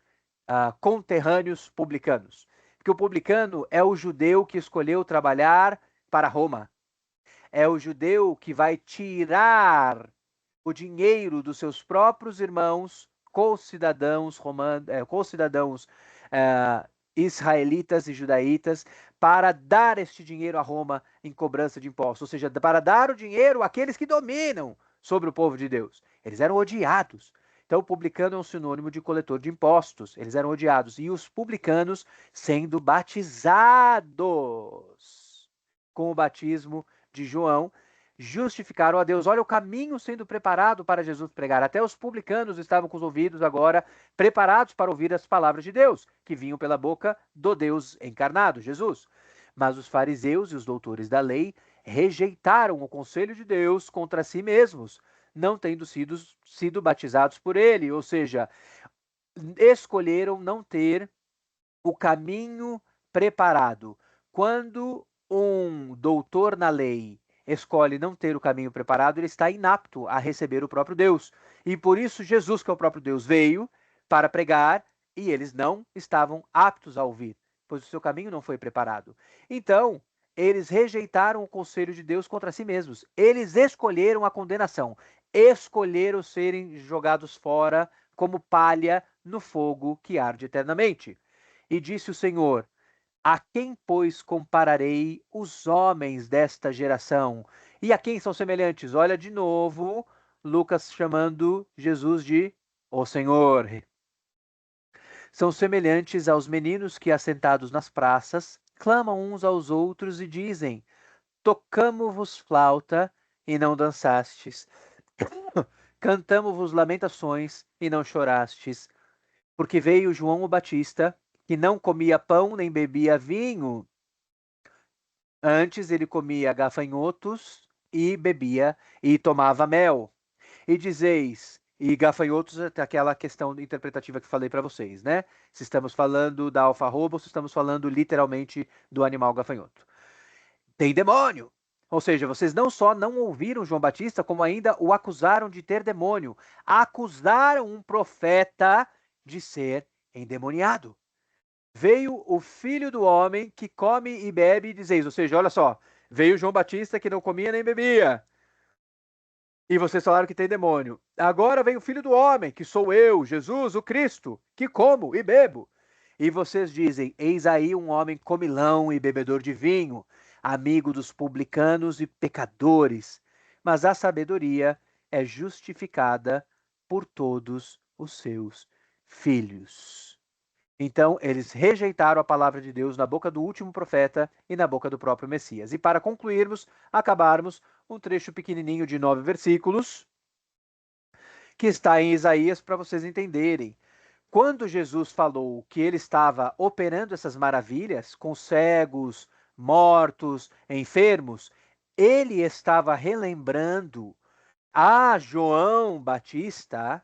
conterrâneos publicanos. Porque o publicano é o judeu que escolheu trabalhar para Roma. É o judeu que vai tirar o dinheiro dos seus próprios irmãos, co-cidadãos co-cidadãos israelitas e judaítas, para dar este dinheiro a Roma em cobrança de impostos, ou seja, para dar o dinheiro àqueles que dominam sobre o povo de Deus. Eles eram odiados. Então, o publicano é um sinônimo de coletor de impostos. Eles eram odiados. E os publicanos sendo batizados com o batismo de João, justificaram a Deus. Olha o caminho sendo preparado para Jesus pregar. Até os publicanos estavam com os ouvidos agora preparados para ouvir as palavras de Deus, que vinham pela boca do Deus encarnado, Jesus. Mas os fariseus e os doutores da lei rejeitaram o conselho de Deus contra si mesmos, não tendo sido batizados por ele, ou seja, escolheram não ter o caminho preparado. Quando um doutor na lei escolhe não ter o caminho preparado, ele está inapto a receber o próprio Deus. E por isso Jesus, que é o próprio Deus, veio para pregar e eles não estavam aptos a ouvir, pois o seu caminho não foi preparado. Então, eles rejeitaram o conselho de Deus contra si mesmos. Eles escolheram a condenação, escolheram serem jogados fora como palha no fogo que arde eternamente. E disse o Senhor: A quem, pois, compararei os homens desta geração? E a quem são semelhantes? Olha de novo, Lucas chamando Jesus de o Senhor. São semelhantes aos meninos que, assentados nas praças, clamam uns aos outros e dizem: Tocamo-vos flauta e não dançastes. Cantamo-vos lamentações e não chorastes. Porque veio João o Batista, que não comia pão nem bebia vinho. Antes ele comia gafanhotos e bebia e tomava mel. E dizeis, e gafanhotos é aquela questão interpretativa que falei para vocês, né? Se estamos falando da alfarroba ou se estamos falando literalmente do animal gafanhoto. Tem demônio! Ou seja, vocês não só não ouviram João Batista, como ainda o acusaram de ter demônio. Acusaram um profeta de ser endemoniado. Veio o filho do homem que come e bebe, e dizeis, ou seja, olha só, veio João Batista que não comia nem bebia. E vocês falaram que tem demônio. Agora vem o Filho do Homem, que sou eu, Jesus, o Cristo, que como e bebo. E vocês dizem: eis aí um homem comilão e bebedor de vinho, amigo dos publicanos e pecadores. Mas a sabedoria é justificada por todos os seus filhos. Então, eles rejeitaram a palavra de Deus na boca do último profeta e na boca do próprio Messias. E para concluirmos, acabarmos, um trecho pequenininho de 9 versículos, que está em Isaías, para vocês entenderem. Quando Jesus falou que ele estava operando essas maravilhas com cegos, mortos, enfermos, ele estava relembrando a João Batista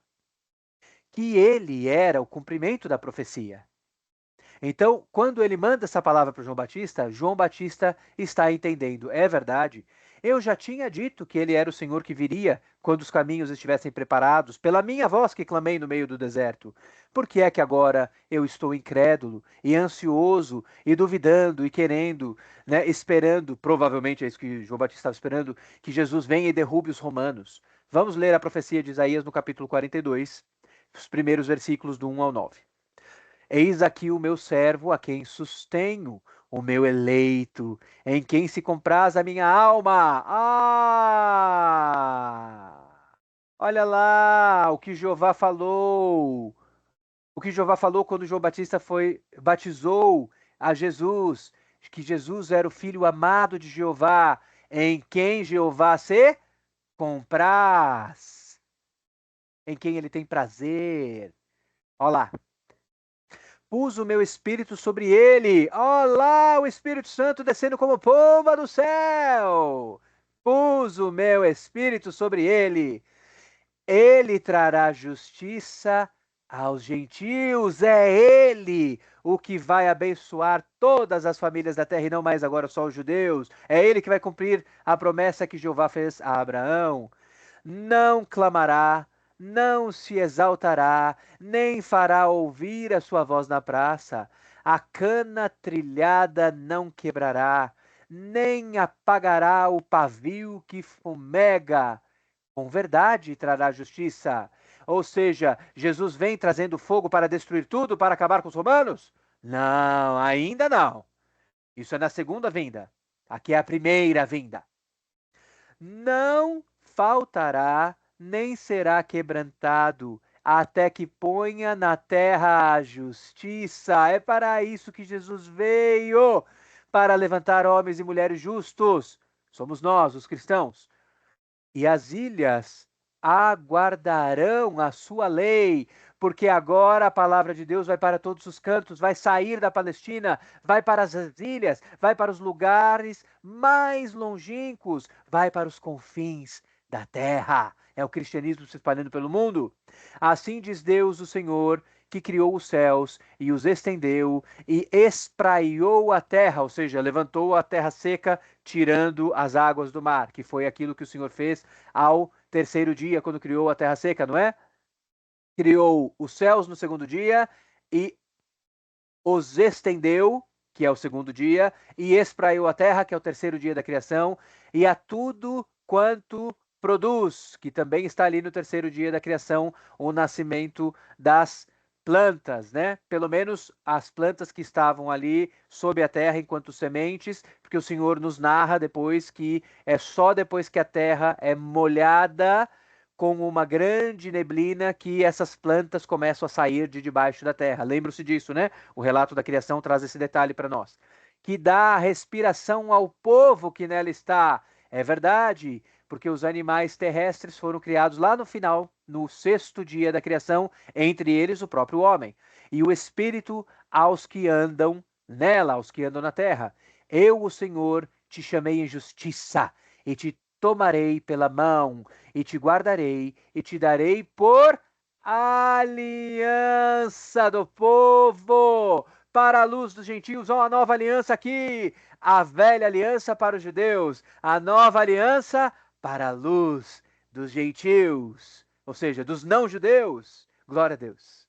que ele era o cumprimento da profecia. Então, quando ele manda essa palavra para João Batista está entendendo, é verdade. Eu já tinha dito que ele era o Senhor que viria quando os caminhos estivessem preparados, pela minha voz que clamei no meio do deserto. Por que é que agora eu estou incrédulo e ansioso e duvidando e querendo, né, esperando, provavelmente é isso que João Batista estava esperando, que Jesus venha e derrube os romanos? Vamos ler a profecia de Isaías no capítulo 42, os primeiros versículos do 1 ao 9. Eis aqui o meu servo, a quem sustenho, o meu eleito, em quem se compraz a minha alma. Olha lá o que Jeová falou. O que Jeová falou quando João Batista batizou a Jesus, que Jesus era o filho amado de Jeová, em quem Jeová se compraz, em quem ele tem prazer. Olha lá. Pus o meu espírito sobre ele. Olá, o Espírito Santo descendo como pomba do céu. Pus o meu espírito sobre ele. Ele trará justiça aos gentios. É ele o que vai abençoar todas as famílias da terra e não mais agora só os judeus. É ele que vai cumprir a promessa que Jeová fez a Abraão. Não clamará, não se exaltará, nem fará ouvir a sua voz na praça. A cana trilhada não quebrará, nem apagará o pavio que fumega. Com verdade trará justiça. Ou seja, Jesus vem trazendo fogo para destruir tudo, para acabar com os romanos? Não, ainda não. Isso é na segunda vinda. Aqui é a primeira vinda. Não faltará, nem será quebrantado, até que ponha na terra a justiça. É para isso que Jesus veio, para levantar homens e mulheres justos. Somos nós, os cristãos. E as ilhas aguardarão a sua lei, porque agora a palavra de Deus vai para todos os cantos, vai sair da Palestina, vai para as ilhas, vai para os lugares mais longínquos, vai para os confins da terra. É o cristianismo se espalhando pelo mundo. Assim diz Deus, o Senhor, que criou os céus e os estendeu e espraiou a terra, ou seja, levantou a terra seca, tirando as águas do mar, que foi aquilo que o Senhor fez ao terceiro dia, quando criou a terra seca, não é? Criou os céus no segundo dia e os estendeu, que é o segundo dia, e espraiou a terra, que é o terceiro dia da criação, e a tudo quanto produz, que também está ali no terceiro dia da criação, o nascimento das plantas, né? Pelo menos as plantas que estavam ali sob a terra enquanto sementes, porque o Senhor nos narra depois que é só depois que a terra é molhada com uma grande neblina que essas plantas começam a sair de debaixo da terra. Lembram-se disso, né? O relato da criação traz esse detalhe para nós. Que dá respiração ao povo que nela está. É verdade, porque os animais terrestres foram criados lá no final, no sexto dia da criação, entre eles o próprio homem. E o Espírito aos que andam nela, aos que andam na terra. Eu, o Senhor, te chamei em justiça e te tomarei pela mão e te guardarei e te darei por aliança do povo para a luz dos gentios. Ó, a nova aliança aqui, a velha aliança para os judeus, a nova aliança para a luz dos gentios, ou seja, dos não judeus. Glória a Deus.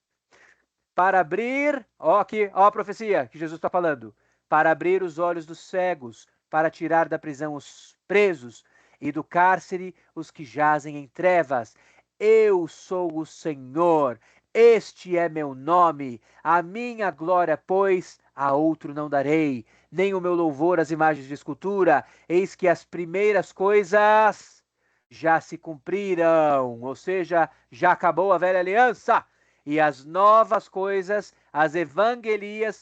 Para abrir, ó aqui, ó a profecia que Jesus está falando, para abrir os olhos dos cegos, para tirar da prisão os presos e do cárcere os que jazem em trevas. Eu sou o Senhor, este é meu nome, a minha glória, pois, a outro não darei, nem o meu louvor às imagens de escultura. Eis que as primeiras coisas já se cumpriram, ou seja, já acabou a velha aliança, e as novas coisas, as evangelia,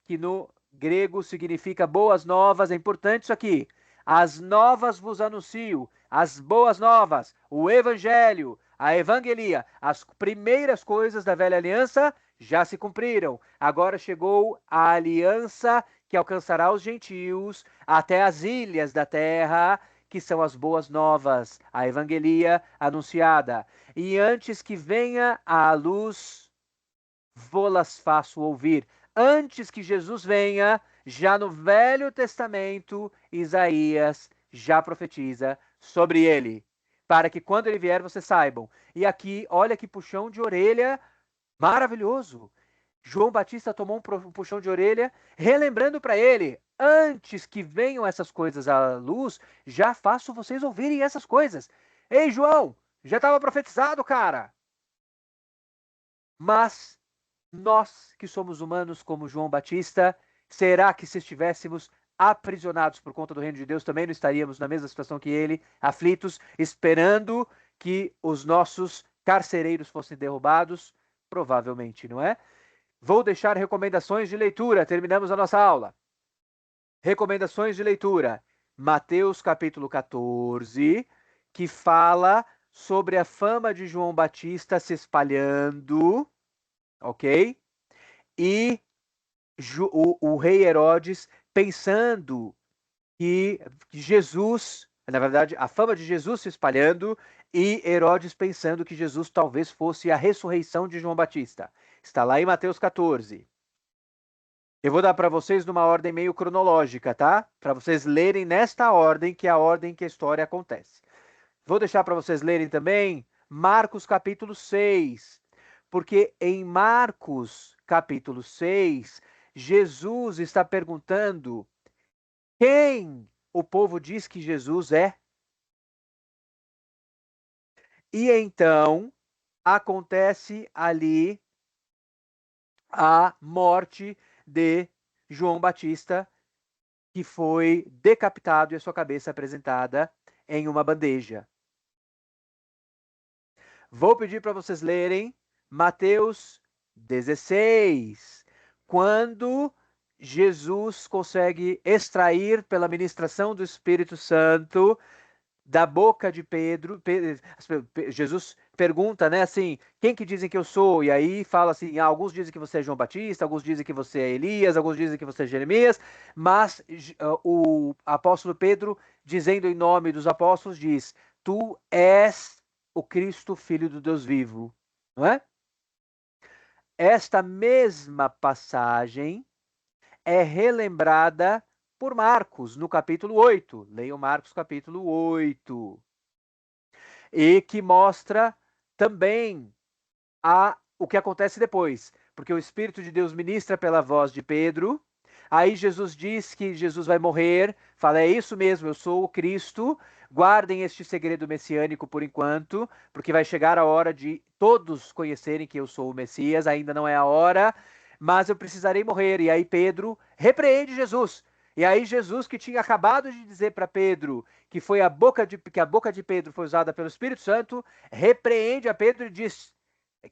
que no grego significa boas novas, é importante isso aqui. As novas vos anuncio, as boas novas, o evangelho, a evangelia, as primeiras coisas da velha aliança já se cumpriram. Agora chegou a aliança que alcançará os gentios até as ilhas da terra, que são as boas novas, a evangelia anunciada. E antes que venha a luz, vô-las faço ouvir. Antes que Jesus venha, já no Velho Testamento, Isaías já profetiza sobre ele, para que quando ele vier vocês saibam. E aqui, olha que puxão de orelha maravilhoso. João Batista tomou um puxão de orelha, relembrando para ele: antes que venham essas coisas à luz, já faço vocês ouvirem essas coisas. Ei, João, já estava profetizado, cara. Mas nós que somos humanos como João Batista, será que se estivéssemos aprisionados por conta do reino de Deus, também não estaríamos na mesma situação que ele, aflitos, esperando que os nossos carcereiros fossem derrubados? Provavelmente, não é? Vou deixar recomendações de leitura, terminamos a nossa aula. Recomendações de leitura. Mateus capítulo 14, que fala sobre a fama de João Batista se espalhando, ok? E o rei Herodes pensando que Jesus, na verdade, a fama de Jesus se espalhando e Herodes pensando que Jesus talvez fosse a ressurreição de João Batista. Está lá em Mateus 14. Eu vou dar para vocês numa ordem meio cronológica, tá? Para vocês lerem nesta ordem, que é a ordem que a história acontece. Vou deixar para vocês lerem também Marcos capítulo 6, porque em Marcos capítulo 6, Jesus está perguntando quem o povo diz que Jesus é. E então acontece ali a morte de João Batista, que foi decapitado e a sua cabeça apresentada em uma bandeja. Vou pedir para vocês lerem Mateus 16, quando Jesus consegue extrair pela ministração do Espírito Santo da boca de Pedro, Jesus pergunta, né, assim, quem que dizem que eu sou? E aí fala assim, alguns dizem que você é João Batista, alguns dizem que você é Elias, alguns dizem que você é Jeremias, mas o apóstolo Pedro, dizendo em nome dos apóstolos, diz, tu és o Cristo, Filho do Deus vivo, não é? Esta mesma passagem é relembrada por Marcos, no capítulo 8. Leiam Marcos, capítulo 8. E que mostra também o que acontece depois. Porque o Espírito de Deus ministra pela voz de Pedro. Aí Jesus diz que Jesus vai morrer. Fala, é isso mesmo, eu sou o Cristo. Guardem este segredo messiânico por enquanto, porque vai chegar a hora de todos conhecerem que eu sou o Messias. Ainda não é a hora, mas eu precisarei morrer. E aí Pedro repreende Jesus. E aí Jesus, que tinha acabado de dizer para Pedro que a boca de Pedro foi usada pelo Espírito Santo, repreende a Pedro e diz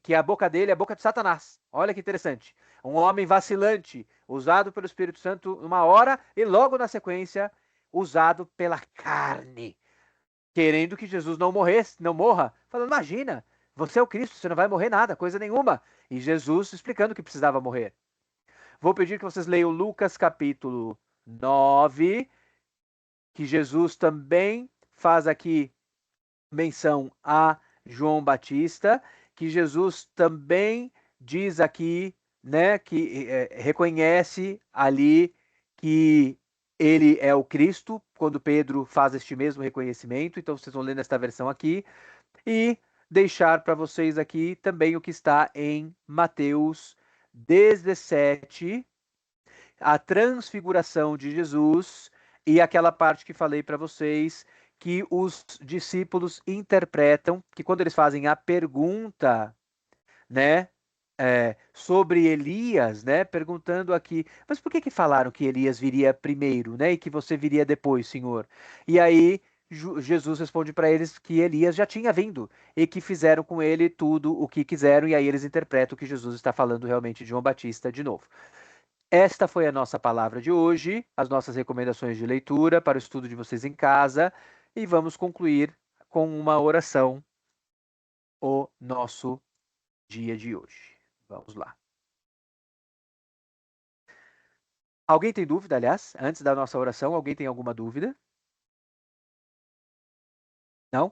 que a boca dele é a boca de Satanás. Olha que interessante. Um homem vacilante, usado pelo Espírito Santo numa hora e logo na sequência usado pela carne, querendo que Jesus não morra, falando, imagina, você é o Cristo, você não vai morrer nada, coisa nenhuma. E Jesus explicando que precisava morrer. Vou pedir que vocês leiam Lucas capítulo 9, que Jesus também faz aqui menção a João Batista, que Jesus também diz aqui, né, que reconhece ali que ele é o Cristo, quando Pedro faz este mesmo reconhecimento. Então vocês vão ler nesta versão aqui e deixar para vocês aqui também o que está em Mateus 17, a transfiguração de Jesus e aquela parte que falei para vocês, que os discípulos interpretam, que quando eles fazem a pergunta, né, sobre Elias, né, perguntando aqui, mas por que falaram que Elias viria primeiro, né, e que você viria depois, Senhor? E aí Jesus responde para eles que Elias já tinha vindo e que fizeram com ele tudo o que quiseram, e aí eles interpretam que Jesus está falando realmente de João Batista de novo. Esta foi a nossa palavra de hoje, as nossas recomendações de leitura para o estudo de vocês em casa, e vamos concluir com uma oração o nosso dia de hoje. Vamos lá. Alguém tem dúvida, aliás? Antes da nossa oração, alguém tem alguma dúvida? Não?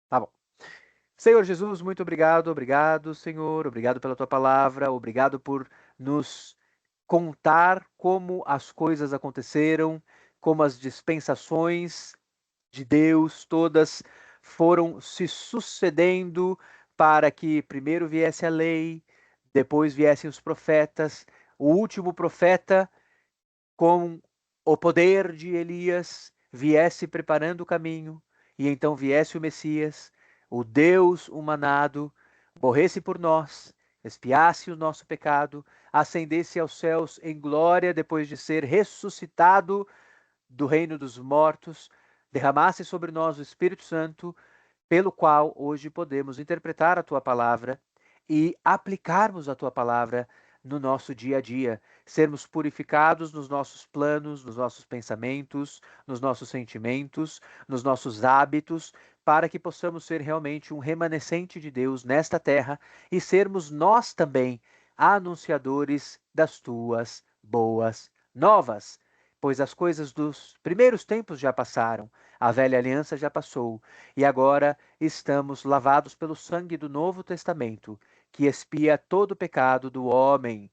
Tá bom. Senhor Jesus, muito obrigado, obrigado, Senhor, obrigado pela tua palavra, obrigado por nos contar como as coisas aconteceram, como as dispensações de Deus todas foram se sucedendo para que primeiro viesse a lei, depois viessem os profetas, o último profeta com o poder de Elias viesse preparando o caminho, e então viesse o Messias, o Deus humanado, morresse por nós, expiasse o nosso pecado, ascendesse aos céus em glória depois de ser ressuscitado do reino dos mortos, derramasse sobre nós o Espírito Santo, pelo qual hoje podemos interpretar a tua palavra e aplicarmos a tua palavra no nosso dia a dia, sermos purificados nos nossos planos, nos nossos pensamentos, nos nossos sentimentos, nos nossos hábitos, para que possamos ser realmente um remanescente de Deus nesta terra e sermos nós também anunciadores das tuas boas novas. Pois as coisas dos primeiros tempos já passaram, a velha aliança já passou, e agora estamos lavados pelo sangue do Novo Testamento, que expia todo o pecado do homem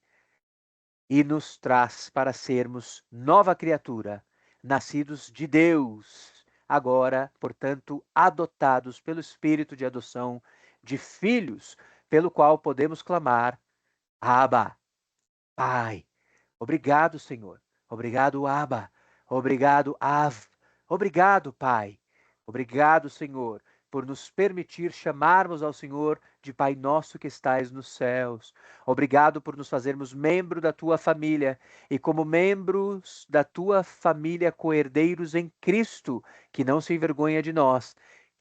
e nos traz para sermos nova criatura, nascidos de Deus, agora, portanto, adotados pelo Espírito de adoção de filhos, pelo qual podemos clamar: Abba, Pai. Obrigado, Senhor. Obrigado, Abba. Obrigado, Av. Obrigado, Pai. Obrigado, Senhor, por nos permitir chamarmos ao Senhor de Pai nosso que estais nos céus. Obrigado por nos fazermos membro da tua família e como membros da tua família coerdeiros em Cristo, que não se envergonha de nós,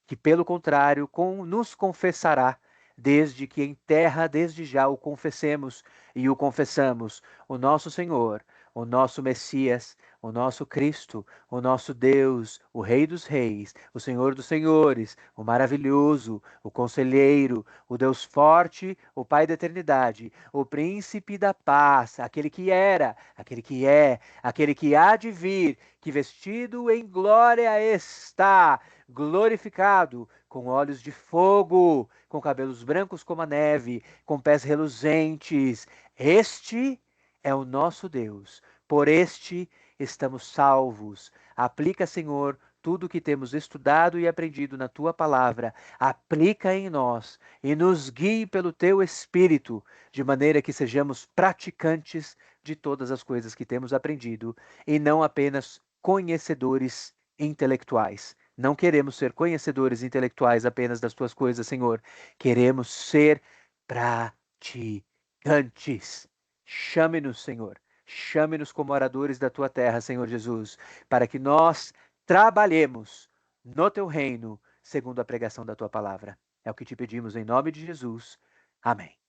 que pelo contrário nos confessará, desde que em terra desde já o confessemos e o confessamos, o nosso Senhor, o nosso Messias, o nosso Cristo, o nosso Deus, o Rei dos Reis, o Senhor dos Senhores, o maravilhoso, o Conselheiro, o Deus forte, o Pai da eternidade, o Príncipe da paz, aquele que era, aquele que é, aquele que há de vir, que vestido em glória está, glorificado, com olhos de fogo, com cabelos brancos como a neve, com pés reluzentes. Este é o nosso Deus. Por este estamos salvos. Aplica, Senhor, tudo o que temos estudado e aprendido na tua palavra. Aplica em nós e nos guie pelo teu Espírito, de maneira que sejamos praticantes de todas as coisas que temos aprendido e não apenas conhecedores intelectuais. Não queremos ser conhecedores intelectuais apenas das tuas coisas, Senhor. Queremos ser praticantes. Chame-nos, Senhor. Chame-nos como oradores da tua terra, Senhor Jesus, para que nós trabalhemos no teu reino, segundo a pregação da tua palavra. É o que te pedimos em nome de Jesus. Amém.